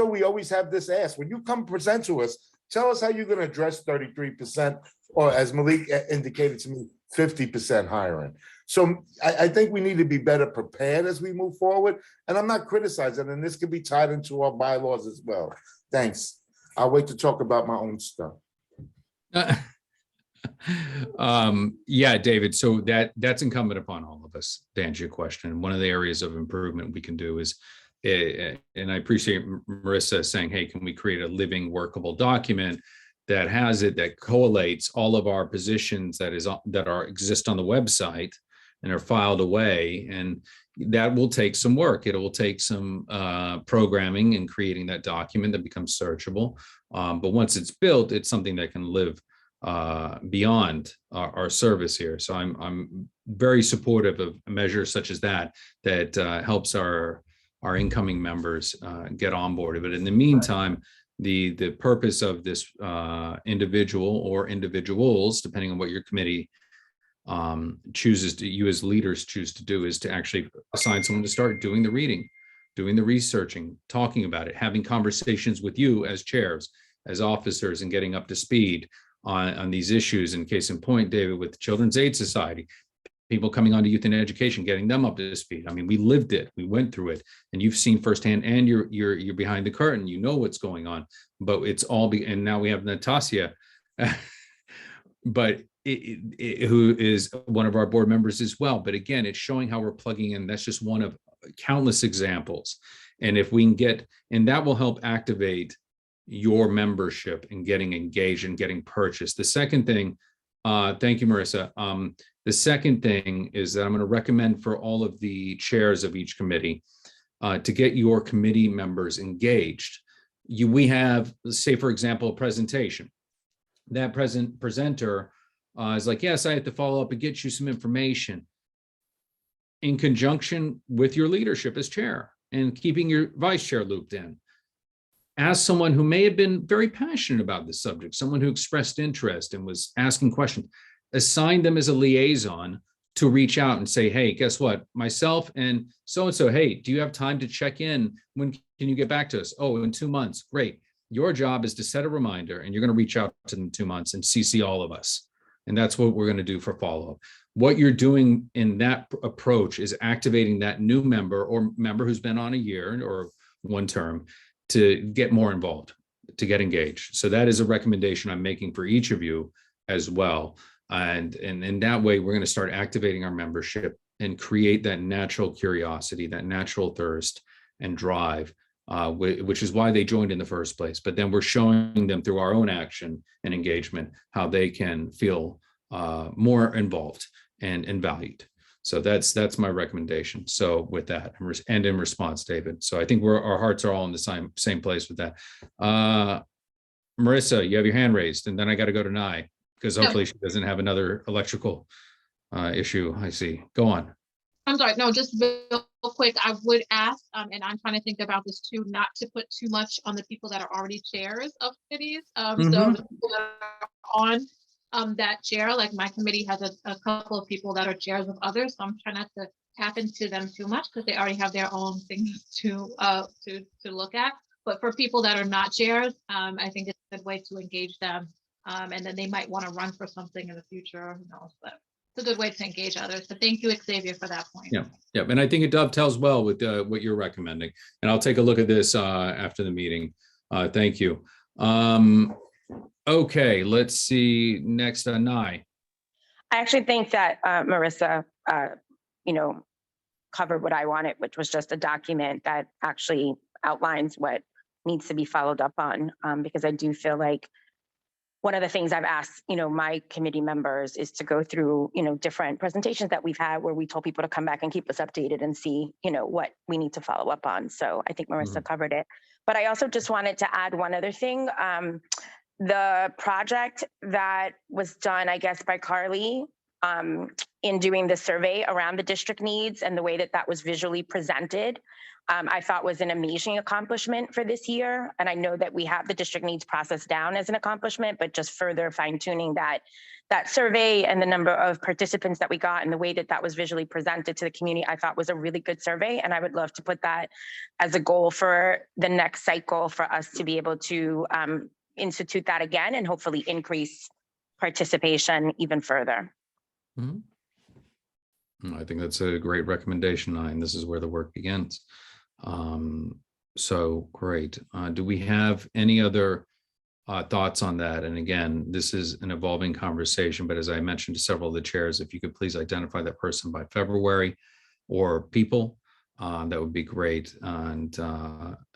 we always have this ask. When you come present to us, tell us how you're going to address 33%, or as Malik indicated to me, 50% hiring. So I think we need to be better prepared as we move forward. And I'm not criticizing, and this could be tied into our bylaws as well. Thanks. I'll wait to talk about my own stuff. Yeah, David. So that's incumbent upon all of us to answer your question. One of the areas of improvement we can do is, and I appreciate Marissa saying, hey, can we create a living, workable document that has it, that collates all of our positions that exist on the website and are filed away. And that will take some work. It will take some programming and creating that document that becomes searchable. But once it's built, it's something that can live beyond our service here. So I'm very supportive of measures such as that helps our incoming members get onboarded. But in the meantime, the purpose of this individual or individuals, depending on what your committee chooses to, you as leaders choose to do, is to actually assign someone to start doing the reading, doing the researching, talking about it, having conversations with you as chairs, as officers, and getting up to speed on these issues. In case in point, David, with the Children's Aid Society, people coming on to Youth and Education, getting them up to speed. I mean, we lived it, we went through it, and you've seen firsthand, and you're behind the curtain, you know what's going on. But it's all and now we have Natasha, but who is one of our board members as well. But again, it's showing how we're plugging in. That's just one of countless examples. And if we can get, and that will help activate your membership and getting engaged and getting purchased. The second thing, thank you, Marissa. The second thing is that I'm going to recommend for all of the chairs of each committee to get your committee members engaged. We have, say, for example, a presentation. That presenter is like, yes, I have to follow up and get you some information in conjunction with your leadership as chair and keeping your vice chair looped in. Ask someone who may have been very passionate about this subject, someone who expressed interest and was asking questions, assign them as a liaison to reach out and say, hey, guess what? Myself and so-and-so, hey, do you have time to check in? When can you get back to us? Oh, in 2 months. Great. Your job is to set a reminder, and you're going to reach out to them in 2 months and CC all of us. And that's what we're going to do for follow-up. What you're doing in that approach is activating that new member or member who's been on a year or one term to get more involved, to get engaged. So that is a recommendation I'm making for each of you as well. And in that way, we're going to start activating our membership and create that natural curiosity, that natural thirst and drive, which is why they joined in the first place. But then we're showing them through our own action and engagement how they can feel more involved and valued. So that's my recommendation. So with that, and in response, David. So I think our hearts are all in the same place with that. Marissa, you have your hand raised, and then I got to go to Nye because hopefully she doesn't have another electrical issue. I see. Go on. I'm sorry, no, just real quick, I would ask, and I'm trying to think about this too, not to put too much on the people that are already chairs of committees. So the people that are on that chair, like my committee has a couple of people that are chairs of others, so I'm trying not to tap into them too much because they already have their own things to look at. But for people that are not chairs, I think it's a good way to engage them. And then they might want to run for something in the future, who knows, but it's a good way to engage others. So thank you, Xavier, for that point. Yeah, and I think it dovetails well with what you're recommending. And I'll take a look at this after the meeting. Thank you. Okay, let's see. Next, Nye. I actually think that Marissa, covered what I wanted, which was just a document that actually outlines what needs to be followed up on, because I do feel like one of the things I've asked, my committee members is to go through, different presentations that we've had where we told people to come back and keep us updated and see, what we need to follow up on. So I think Marissa covered it. But I also just wanted to add one other thing. The project that was done, I guess, by Carly in doing the survey around the district needs and the way that was visually presented, I thought was an amazing accomplishment for this year. And I know that we have the district needs process down as an accomplishment, but just further fine tuning that survey and the number of participants that we got and the way that was visually presented to the community, I thought was a really good survey. And I would love to put that as a goal for the next cycle for us to be able to institute that again and hopefully increase participation even further. I think that's a great recommendation, and this is where the work begins. So great. Do we have any other thoughts on that? And again, this is an evolving conversation, but as I mentioned to several of the chairs, if you could please identify that person by February or people, that would be great. And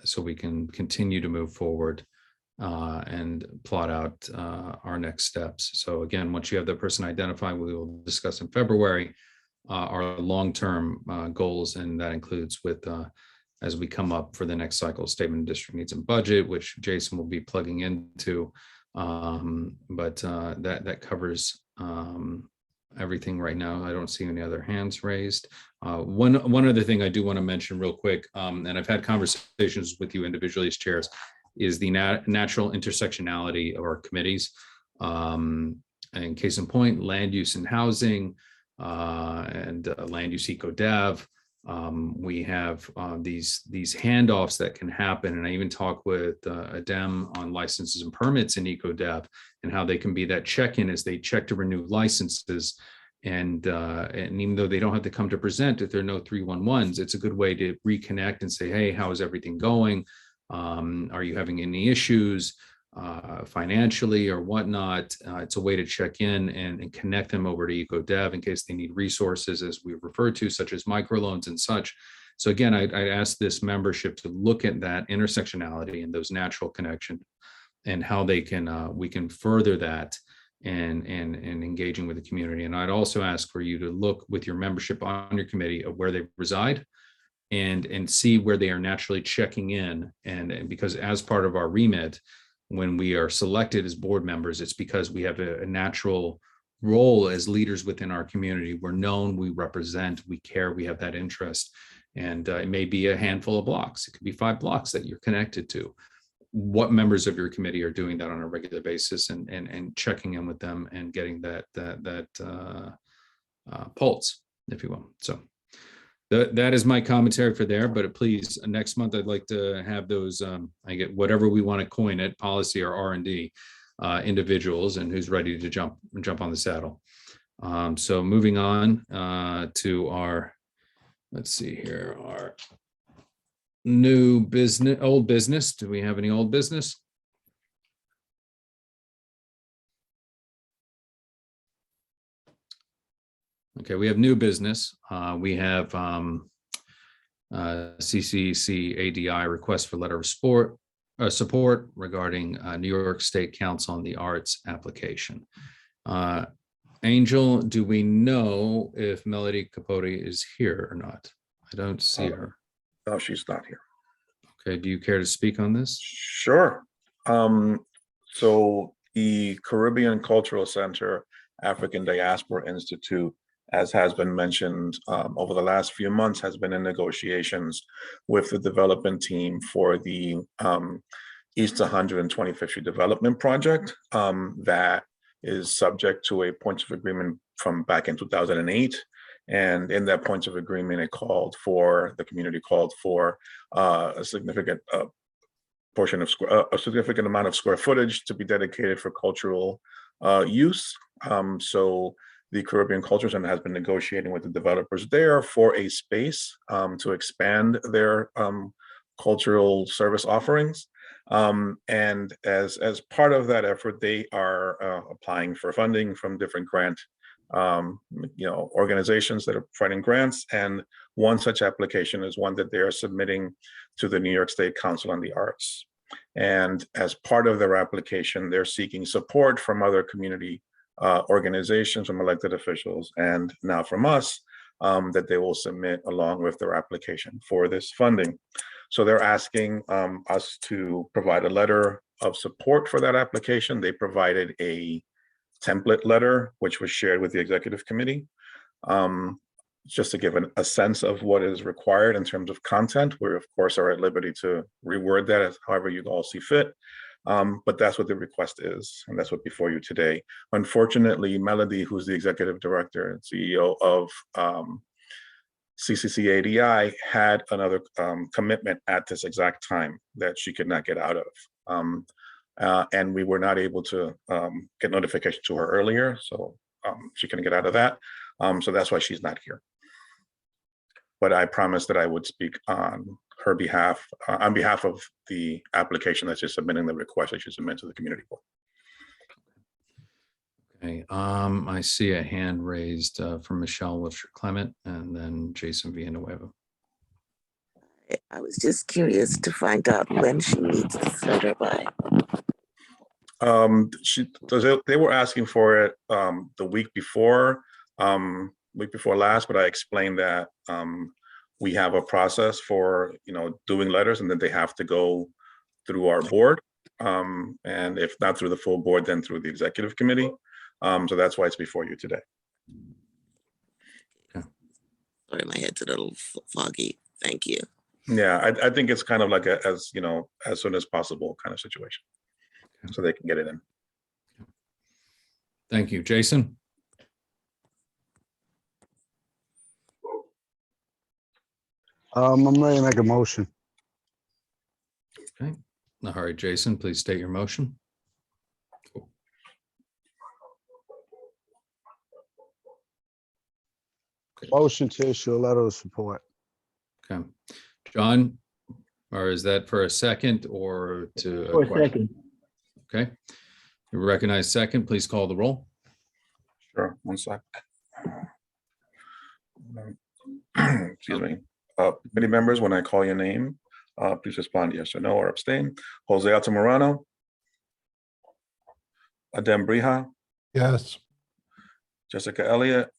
so we can continue to move forward and plot out our next steps. So again, once you have that person identified, we will discuss in February our long-term goals, and that includes with as we come up for the next cycle, statement of district needs and budget, which Jason will be plugging into. But that covers everything right now. I don't see any other hands raised. One other thing I do want to mention real quick, and I've had conversations with you individually as chairs, is the natural intersectionality of our committees. And case in point, land use and housing, and land use eco-dev. We have these handoffs that can happen, and I even talk with Adem on licenses and permits in eco-dev and how they can be that check-in as they check to renew licenses. And even though they don't have to come to present if there are no 311s, it's a good way to reconnect and say, hey, how is everything going? Are you having any issues financially or whatnot? It's a way to check in and connect them over to EcoDev in case they need resources, as we've referred to, such as microloans and such. So again, I'd ask this membership to look at that intersectionality and those natural connections and how they can we can further that and engaging with the community. And I'd also ask for you to look with your membership on your committee of where they reside and see where they are naturally checking in. And because as part of our remit, when we are selected as board members, it's because we have a natural role as leaders within our community. We're known, we represent, we care, we have that interest. And it may be a handful of blocks. It could be 5 blocks that you're connected to. What members of your committee are doing that on a regular basis and checking in with them and getting that pulse, if you will. So That is my commentary for there, but please, next month, I'd like to have those, I get whatever we want to coin it, policy or R&D individuals and who's ready to jump on the saddle. So moving on to our, let's see here, our new business, old business. Do we have any old business? Okay, we have new business. We have CCC ADI request for letter of support regarding New York State Council on the Arts application. Angel, do we know if Melody Capote is here or not? I don't see her. No, she's not here. Okay, do you care to speak on this? Sure. So the Caribbean Cultural Center, African Diaspora Institute, as has been mentioned over the last few months, has been in negotiations with the development team for the East 125th Street Development Project that is subject to a points of agreement from back in 2008. And in that points of agreement, the community called for a significant portion of a significant amount of square footage to be dedicated for cultural use. So the Caribbean Culture Center has been negotiating with the developers there for a space to expand their cultural service offerings. And as part of that effort, they are applying for funding from different grant organizations that are providing grants. And one such application is one that they are submitting to the New York State Council on the Arts. And as part of their application, they're seeking support from other community organizations, from elected officials, and now from us, that they will submit along with their application for this funding. So they're asking us to provide a letter of support for that application. They provided a template letter, which was shared with the executive committee, just to give a sense of what is required in terms of content. We, of course, are at liberty to reword that as however you all see fit. But that's what the request is, and that's what before you today. Unfortunately, Melody, who's the executive director and CEO of CCC ADI, had another commitment at this exact time that she could not get out of. And we were not able to get notification to her earlier, so she couldn't get out of that. So that's why she's not here. But I promised that I would speak on her behalf, on behalf of the application that she's submitting, the request that she submitted to the community board. Okay, I see a hand raised from Michelle Wilshire Clement and then Jason Villanueva. I was just curious to find out when she needs this letter by. They were asking for it the week before last, but I explained that we have a process for doing letters, and that they have to go through our board, and if not through the full board, then through the executive committee. So that's why it's before you today. Okay. Sorry, my head's a little foggy. Thank you. Yeah, I think it's kind of like as soon as possible kind of situation, so they can get it in. Thank you, Jason. I'm ready to make a motion. Okay. All right, Jason, please state your motion. Motion to issue a letter of support. Okay. John, or is that for a second or to? For a second. Okay. You recognize second, please call the roll. Sure, one sec. Excuse me. Committee members, when I call your name, please respond yes or no or abstain. Jose Altamirano. Adem Brija. Yes. Jessica Elliott.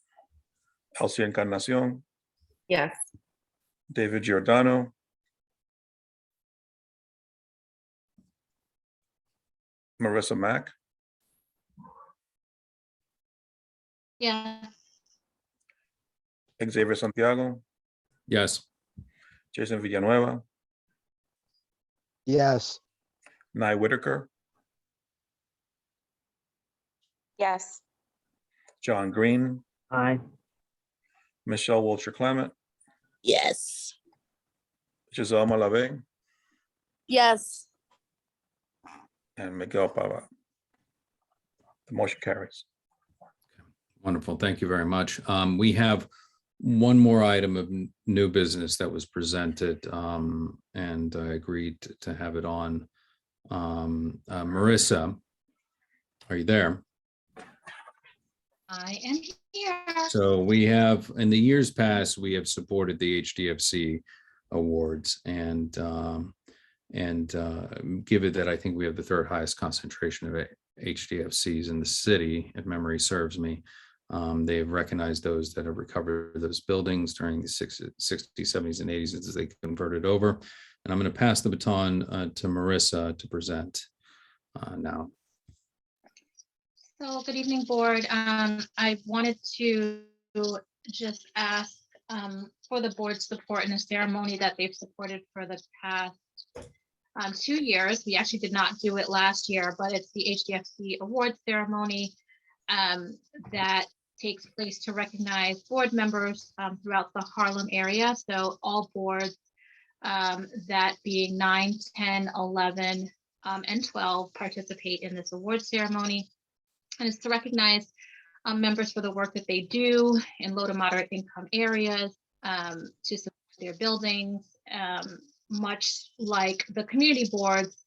Elsie Encarnacion. Yes. David Giordano. Marissa Mack. Yes. Xavier Santiago. Yes. Jason Villanueva. Yes. Nye Whitaker. Yes. John Green. Aye. Michelle Wilshire Clement. Yes. Giselle Malave, Yes. and Miguel Pava. The motion carries. Wonderful. Thank you very much. We have one more item of new business that was presented, and I agreed to have it on. Marissa, are you there? I am here. So we have, in the years past, we have supported the Hdfc Awards, and given that I think we have the third highest concentration of HDFCs in the city, if memory serves me, they have recognized those that have recovered those buildings during the 60s, 70s, and 80s as they converted over. And I'm going to pass the baton to Marissa to present now. So good evening, board. I wanted to just ask for the board's support in a ceremony that they've supported for the past 2 years. We actually did not do it last year, but it's the Hdfc Awards ceremony that takes place to recognize board members throughout the Harlem area. So all boards, that being 9, 10, 11, and 12, participate in this award ceremony. And it's to recognize members for the work that they do in low to moderate income areas, to support their buildings, much like the community boards.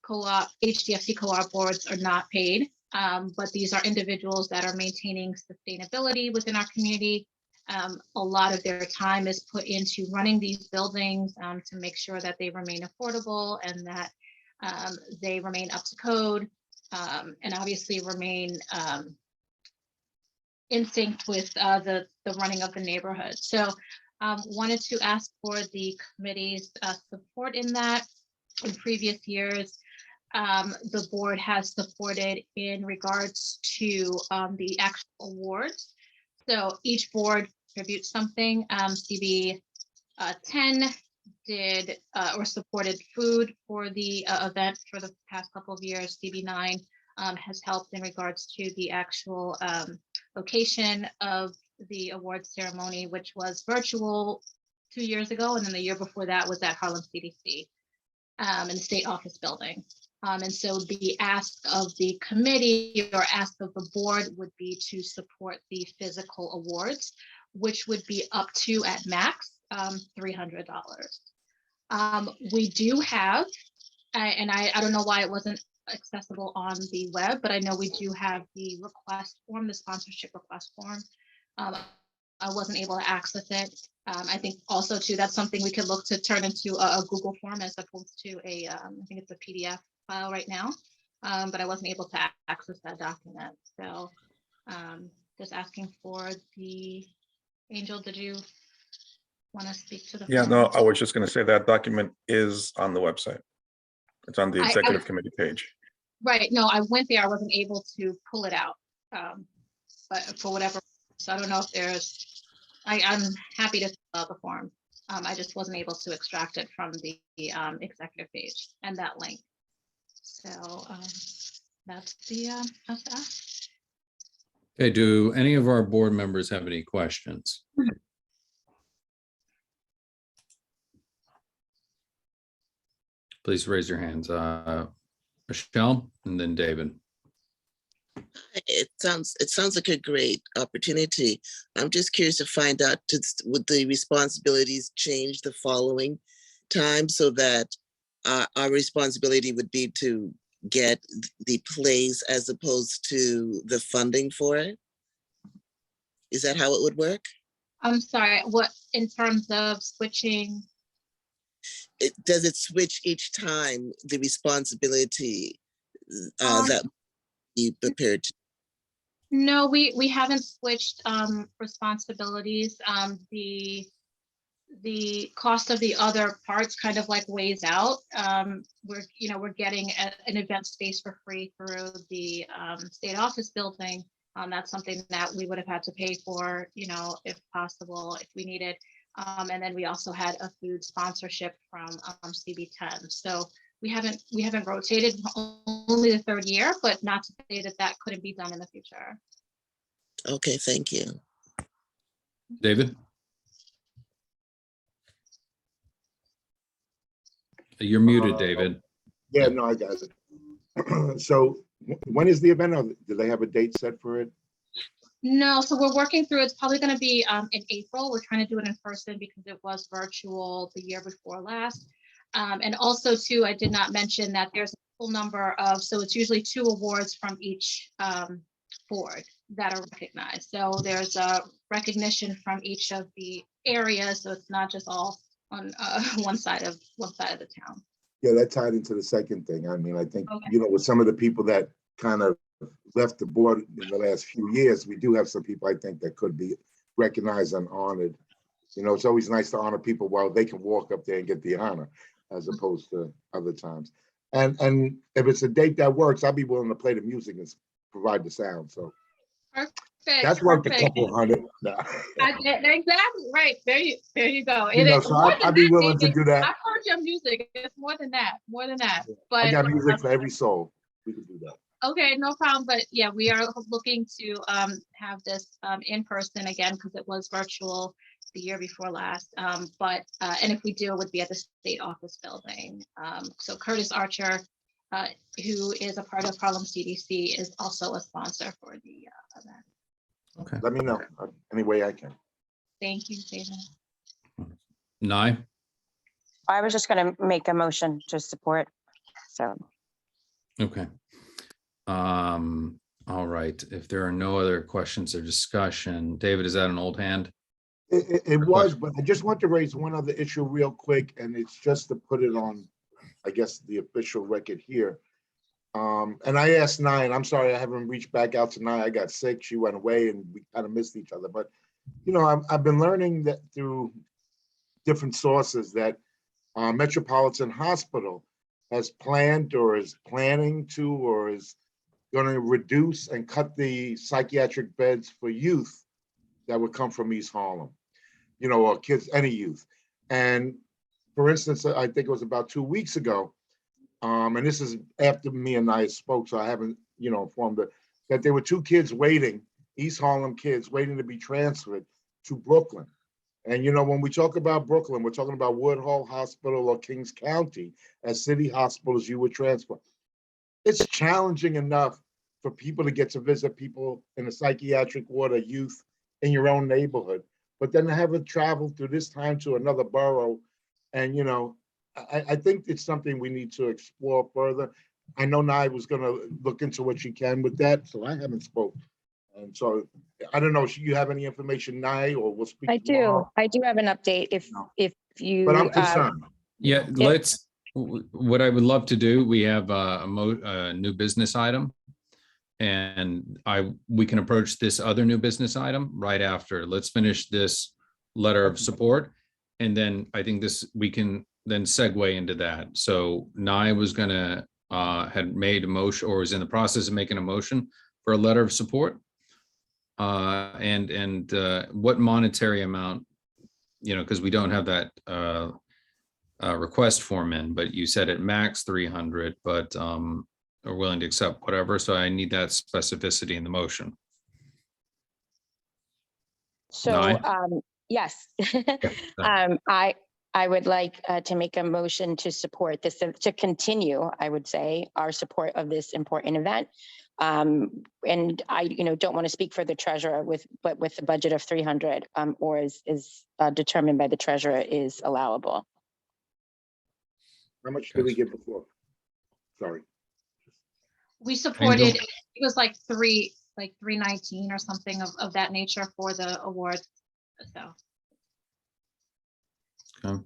Co-op, HDFC co-op boards are not paid, but these are individuals that are maintaining sustainability within our community. A lot of their time is put into running these buildings to make sure that they remain affordable and that they remain up to code, and obviously remain in sync with the running of the neighborhood. So wanted to ask for the committee's support in that. In previous years, the board has supported in regards to the actual awards. So each board contributes something. CB10 did or supported food for the event for the past couple of years. CB9 has helped in regards to the actual location of the award ceremony, which was virtual 2 years ago, and then the year before that was at Harlem CDC in the state office building. And so the ask of the committee or ask of the board would be to support the physical awards, which would be up to at max $300. We do have, and I don't know why it wasn't accessible on the web, but I know we do have the request form, the sponsorship request form. I wasn't able to access it. I think also too, that's something we could look to turn into a Google form as opposed to a, I think it's a PDF file right now, but I wasn't able to access that document. So just asking for the, Angel, did you want to speak to the? Yeah, form? no, I was just going to say that document is on the website. It's on the executive committee page. Right, no, I went there, I wasn't able to pull it out, but for whatever, so I don't know if there's, I'm happy to fill out the form. I just wasn't able to extract it from the executive page and that link. So that's the, that's that. Okay, do any of our board members have any questions? Please raise your hands. Michelle and then David. It sounds like a great opportunity. I'm just curious to find out, would the responsibilities change the following time so that our responsibility would be to get the plays as opposed to the funding for it? Is that how it would work? I'm sorry, what, in terms of switching? Does it switch each time the responsibility that you prepared to? No, we haven't switched responsibilities. The cost of the other parts kind of like weighs out. We're getting an event space for free through the state office building. That's something that we would have had to pay for, if possible, if we needed. And then we also had a food sponsorship from CB10. So we haven't rotated, only the third year, but not to say that that couldn't be done in the future. Okay, thank you. David? You're muted, David. Yeah, no, I got it. So when is the event? Or do they have a date set for it? No, so we're working through, it's probably gonna be in April. We're trying to do it in person because it was virtual the year before last. And also too, I did not mention that there's a full number of, so it's usually 2 awards from each board that are recognized. So there's a recognition from each of the areas, so it's not just all on one side of the town. Yeah, that tied into the second thing. I mean, I think, Okay. you know, with some of the people that kind of left the board in the last few years, we do have some people I think that could be recognized and honored. You know, it's always nice to honor people while they can walk up there and get the honor, as opposed to other times. And if it's a date that works, I'll be willing to play the music and provide the sound. So Perfect. that's worth a Perfect. couple hundred. No. Exactly, right. There you go. You It know, is so more I'd than be that, willing to David. do that. I've heard your music. It's more than that, I But got music for every soul. We can do that. okay, no problem. But yeah, we are looking to have this in person again because it was virtual the year before last. And if we do, it would be at the state office building. So Curtis Archer, who is a part of Harlem CDC, is also a sponsor for the event. Okay. Let me know any way I can. Thank you, David. Nye? I was just going to make a motion to support. So, Okay. All right. If there are no other questions or discussion, David, is that an old hand? It was, but I just want to raise one other issue real quick, and it's just to put it on, I guess, the official record here. And I asked Nye, and I'm sorry I haven't reached back out to Nye. I got sick. She went away, and we kind of missed each other. But you know, I've been learning that through different sources that Metropolitan Hospital has planned or is planning to or is going to reduce and cut the psychiatric beds for youth that would come from East Harlem, you know, or kids, any youth. And for instance, I think it was about 2 weeks ago, and this is after me and I spoke, so I haven't, you know, informed it, that there were 2 kids waiting, East Harlem kids waiting to be transferred to Brooklyn. And, you know, when we talk about Brooklyn, we're talking about Woodhull Hospital or Kings County as city hospitals you would transfer. It's challenging enough for people to get to visit people in a psychiatric ward or youth in your own neighborhood, but then to have it travel through this time to another borough. And, you know, I think it's something we need to explore further. I know Nye was going to look into what she can with that, so I haven't spoken. And so I don't know, you have any information, Nye, or we'll speak tomorrow? I do have an update if you. But I'm concerned. Yeah, what I would love to do, we have a new business item. And we can approach this other new business item right after. Let's finish this letter of support. And then I think we can then segue into that. So Nye was gonna, had made a motion or is in the process of making a motion for a letter of support. And what monetary amount, you know, because we don't have that request form in, but you said at max 300, but are willing to accept whatever. So I need that specificity in the motion. So, yes. I would like to make a motion to support this, to continue, I would say, our support of this important event. And I, you know, don't want to speak for the treasurer but with the budget of 300 or is determined by the treasurer is allowable. How much did we get before? Sorry. We supported, it was like 319 or something of that nature for the award. So. Okay.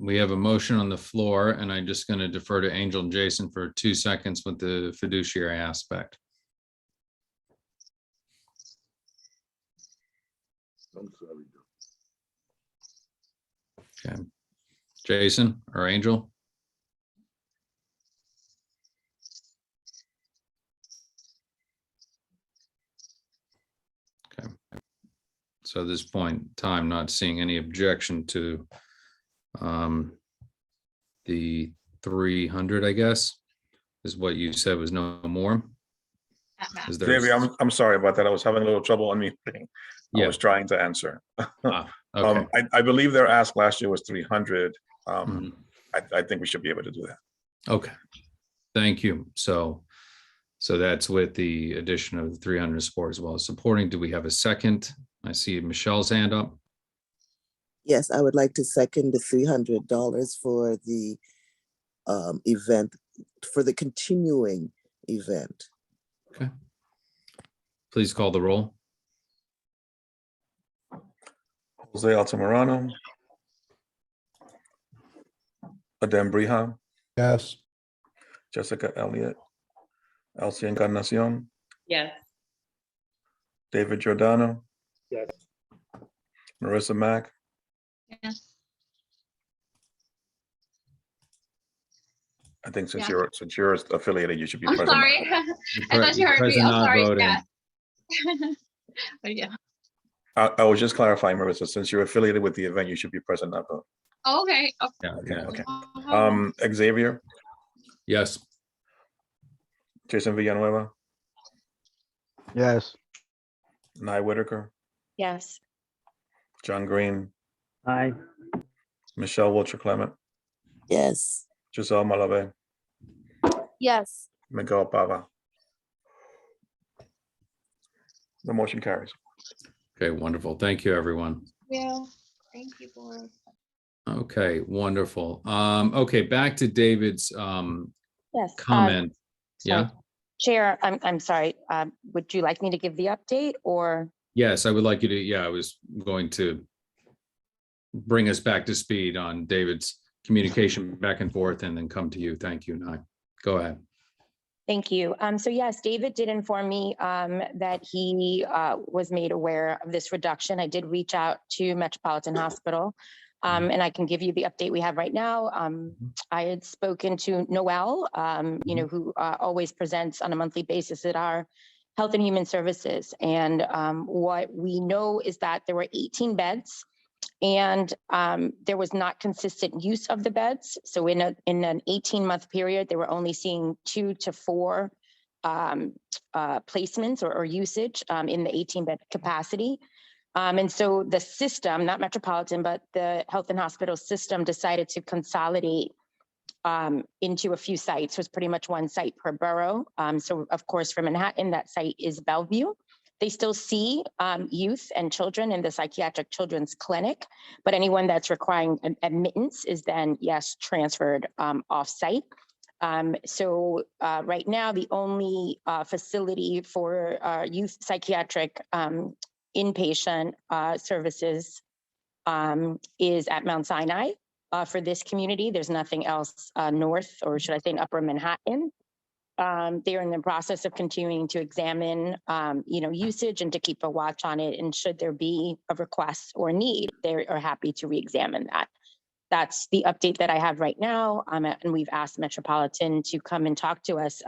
We have a motion on the floor, and I'm just going to defer to Angel and Jason for 2 seconds with the fiduciary aspect. I'm sorry. Okay. Jason or Angel? Okay. So at this point in time, not seeing any objection to the 300, I guess, is what you said was no more. Is there? Davey, I'm sorry about that. I was having a little trouble unmuting. I was trying to answer. Okay. I believe their ask last year was 300. I think we should be able to do that. Okay, thank you. So that's with the addition of the 300 support as well as supporting. Do we have a second? I see Michelle's hand up. Yes, I would like to second the $300 for the event, for the continuing event. Okay. Please call the roll. Jose Altamirano, Adem Brija, Yes. Jessica Elliott, Elsie Encarnacion, Yes. David Giordano, Yes. Marissa Mack, Yes. I think since Yeah. you're affiliated, you should be I'm present. sorry. I thought you heard me. Present, I'm not sorry. voting. Yes. But yeah. I was just clarifying, Marissa, since you're affiliated with the event, you should be present, not vote. Okay. Yeah. Okay. Xavier, Yes. Jason Villanueva, Yes. Nye Whitaker, Yes. John Green, Aye. Michelle Wilcher Clement, Yes. Giselle Malave, Yes. Miguel Pava. The motion carries. Okay, wonderful. Thank you, everyone. Yeah. Thank you, board. Okay, wonderful. Okay, back to David's Yes. comment. Sorry. Yeah. Chair, I'm sorry. Would you like me to give the update or? Yes, I would like you to, yeah, I was going to bring us back to speed on David's communication back and forth and then come to you. Thank you, Nye. Go ahead. Thank you. So yes, David did inform me that he was made aware of this reduction. I did reach out to Metropolitan Hospital and I can give you the update we have right now. I had spoken to Noel, you know, who always presents on a monthly basis at our Health and Human Services. And what we know is that there were 18 beds and there was not consistent use of the beds. So in an 18-month period, they were only seeing 2 to 4 placements or usage in the 18-bed capacity. And so the system, not Metropolitan, but the health and hospital system decided to consolidate into a few sites. So it's pretty much one site per borough. So of course, for Manhattan, that site is Bellevue. They still see youth and children in the psychiatric children's clinic, but anyone that's requiring admittance is then, yes, transferred off-site. So right now, the only facility for youth psychiatric inpatient services is at Mount Sinai for this community. There's nothing else north, or should I say in Upper Manhattan. They're in the process of continuing to examine, you know, usage and to keep a watch on it. And should there be a request or need, they are happy to re-examine that. That's the update that I have right now. And we've asked Metropolitan to come and talk to us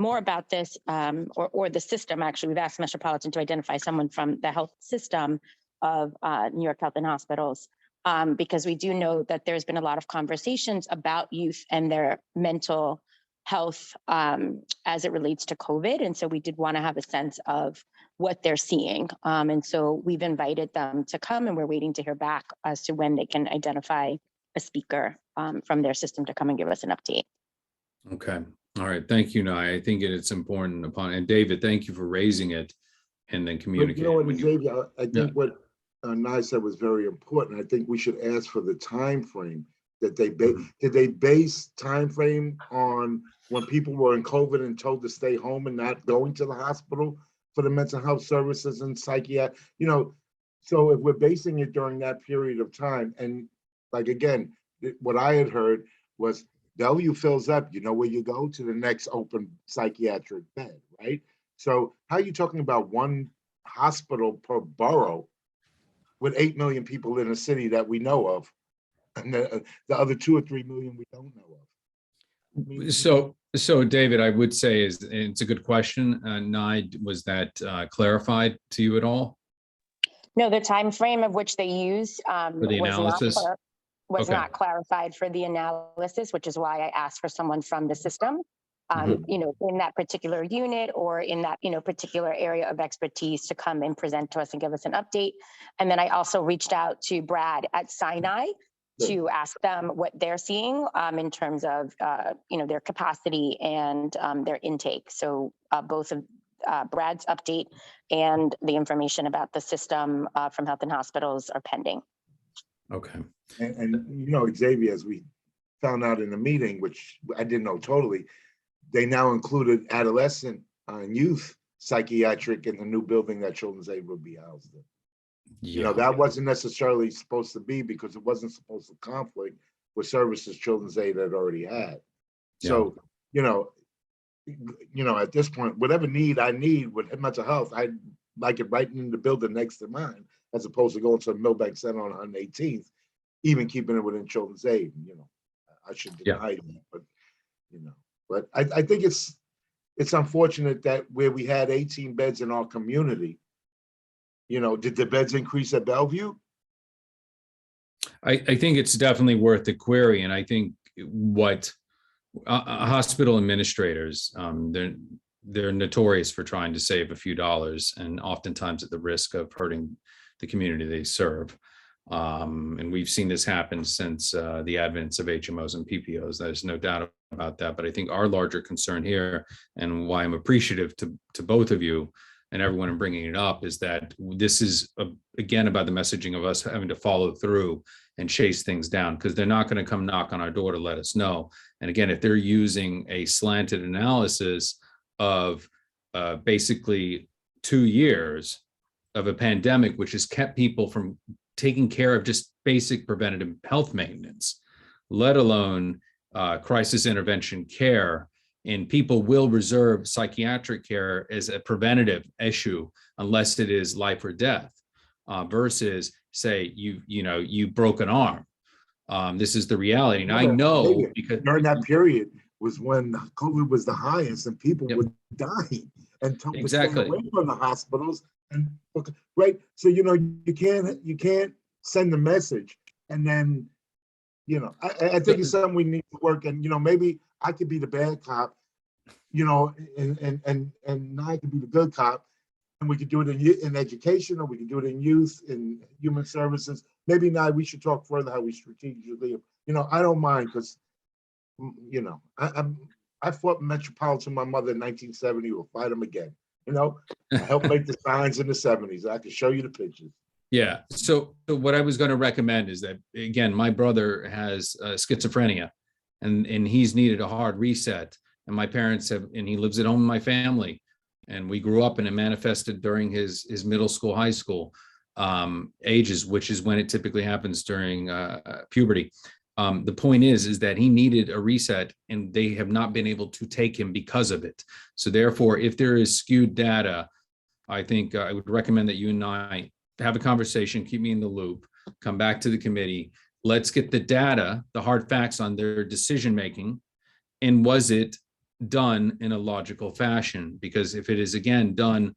more about this, or the system. Actually, we've asked Metropolitan to identify someone from the health system of New York Health and Hospitals, because we do know that there's been a lot of conversations about youth and their mental health as it relates to COVID. And so we did want to have a sense of what they're seeing. And so we've invited them to come and we're waiting to hear back as to when they can identify a speaker from their system to come and give us an update. Okay. All right. Thank you, Nye. I think it's important and David, thank you for raising it and then But communicating. you know what, Xavier, I think what Nye said was very important. I think we should ask for the time frame that they did they base time frame on when people were in COVID and told to stay home and not going to the hospital for the mental health services and psychiatry, you know, so if we're basing it during that period of time, and like, again, what I had heard was Bellevue fills up, you know where you go to the next open psychiatric bed, right? So how are you talking about one hospital per borough with 8 million people in a city that we know of? And the other 2 or 3 million we don't know of. I mean, So David, I would say it's a good question. Nye, was that clarified to you at all? No, the time frame of which they use For the analysis? was Okay. not clarified for the analysis, which is why I asked for someone from the system, you know, in that particular unit or in that, you know, particular area of expertise to come and present to us and give us an update. And then I also reached out to Brad at Sinai Good. to ask them what they're seeing in terms of, their capacity and their intake. So both of Brad's update and the information about the system from Health and Hospitals are pending. Okay. And Xavier, as we found out in the meeting, which I didn't know totally, they now included adolescent and youth psychiatric in the new building that Children's Aid will be housed in. Yeah. That wasn't necessarily supposed to be because it wasn't supposed to conflict with services Children's Aid had already had. So, at this point, whatever need I need with mental health, I like it right in the building next to mine, as opposed to going to a Millbank Center on 118th, even keeping it within Children's Aid. I should deny that, but I think it's unfortunate that where we had 18 beds in our community, did the beds increase at Bellevue? I think it's definitely worth the query. And I think what hospital administrators, they're notorious for trying to save a few dollars, and oftentimes at the risk of hurting the community they serve. And we've seen this happen since the advent of HMOs and PPOs. There's no doubt about that. But I think our larger concern here, and why I'm appreciative to both of you and everyone in bringing it up, is that this is, again, about the messaging of us having to follow through and chase things down, because they're not going to come knock on our door to let us know. And again, if they're using a slanted analysis of basically 2 years of a pandemic, which has kept people from taking care of just basic preventative health maintenance, let alone crisis intervention care, and people will reserve psychiatric care as a preventative issue unless it is life or death, versus say you broke an arm. This is the reality. And I know because during that period was when COVID was the highest and people Yep. were dying and was Exactly. staying away from the hospitals. And right, so you can't send the message and then I think it's something we need to work. And maybe I could be the bad cop, and I could be the good cop, and we could do it in education, or we could do it in youth, in human services. Maybe now we should talk further how we strategically, I don't mind, because I fought Metropolitan, my mother, in 1970. We'll fight them again. I helped make the signs in the 70s. I can show you the pictures. Yeah. So what I was going to recommend is that, again, my brother has schizophrenia, and he's needed a hard reset. And my parents have, and he lives at home with my family, and we grew up, and it manifested during his middle school, high school ages, which is when it typically happens during puberty. The point is that he needed a reset, and they have not been able to take him because of it. So therefore, if there is skewed data, I think I would recommend that you and I have a conversation, keep me in the loop, come back to the committee. Let's get the data, the hard facts on their decision-making. And was it done in a logical fashion? Because if it is, again, done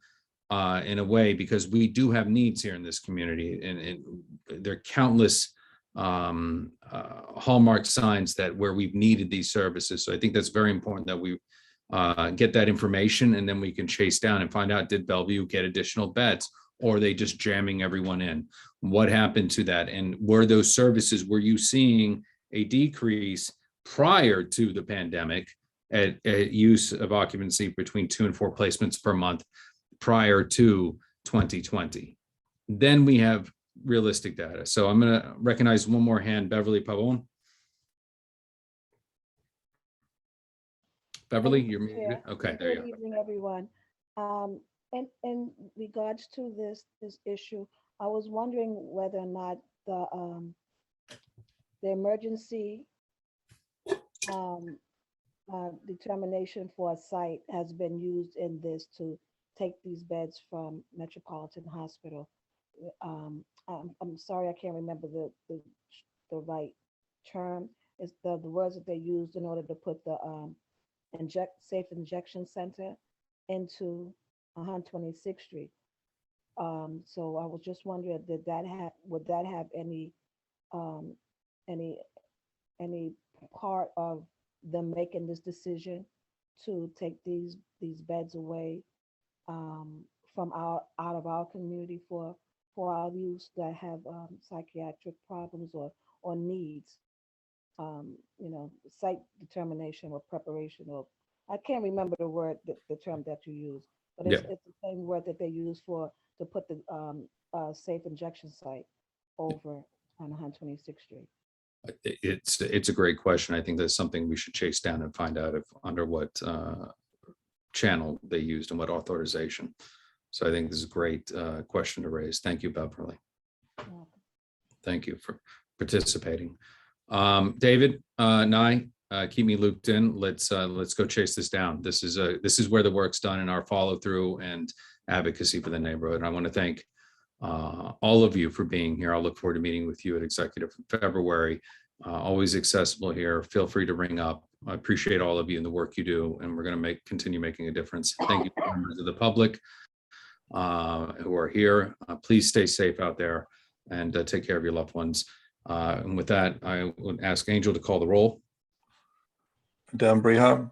in a way, because we do have needs here in this community, and there are countless hallmark signs that where we've needed these services. So I think that's very important that we get that information, and then we can chase down and find out, did Bellevue get additional beds, or are they just jamming everyone in? What happened to that? And were those services, were you seeing a decrease prior to the pandemic at use of occupancy between 2 and 4 placements per month prior to 2020? Then we have realistic data. So I'm going to recognize one more hand, Beverly Pavone. Beverly, you're muted. Okay, there you go. Good evening, everyone. In regards to this issue, I was wondering whether or not the emergency determination for a site has been used in this to take these beds from Metropolitan Hospital. I'm sorry, I can't remember the right term. It's the words that they used in order to put the safe injection center into 126th Street. So I was just wondering, would that have any part of them making this decision to take these beds away from out of our community for for our youth that have psychiatric problems or needs. You know, site determination or preparation, or I can't remember the word, the term that you use, but it's the same word that they use to put the safe injection site over on 126th Street. It's a great question. I think that's something we should chase down and find out if under what channel they used and what authorization. So I think this is a great question to raise. Thank you, Beverly. Thank you for participating. David, Nye, keep me looped in. Let's go chase this down. This is where the work's done in our follow through and advocacy for the neighborhood. And I want to thank all of you for being here. I'll look forward to meeting with you at Executive in February. Always accessible here. Feel free to ring up. I appreciate all of you and the work you do, and we're going to continue making a difference. Thank you to members of the public who are here. Please stay safe out there and take care of your loved ones. And with that, I would ask Angel to call the roll. Dan Breham,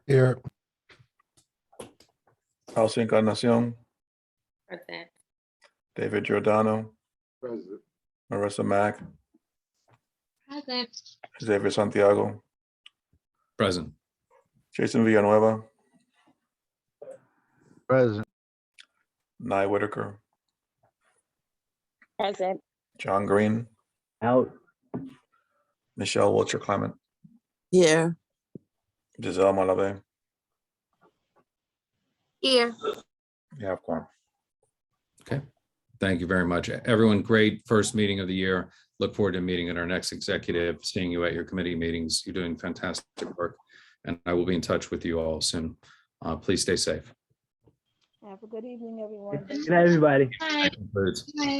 Here. House Encarnacion, Present. David Giordano, President. Marissa Mack, Present. Xavier Santiago, Present. Jason Villanueva, President. Nye Whitaker, Present. John Green, Out. Michelle Wilcher Clement, Here. Giselle Malave. Here. You have quorum. Okay. Thank you very much. Everyone, great first meeting of the year. Look forward to meeting at our next executive, seeing you at your committee meetings. You're doing fantastic work, and I will be in touch with you all soon. Please stay safe. Have a good evening, everyone. Good night, everybody. Bye. Birds. Bye.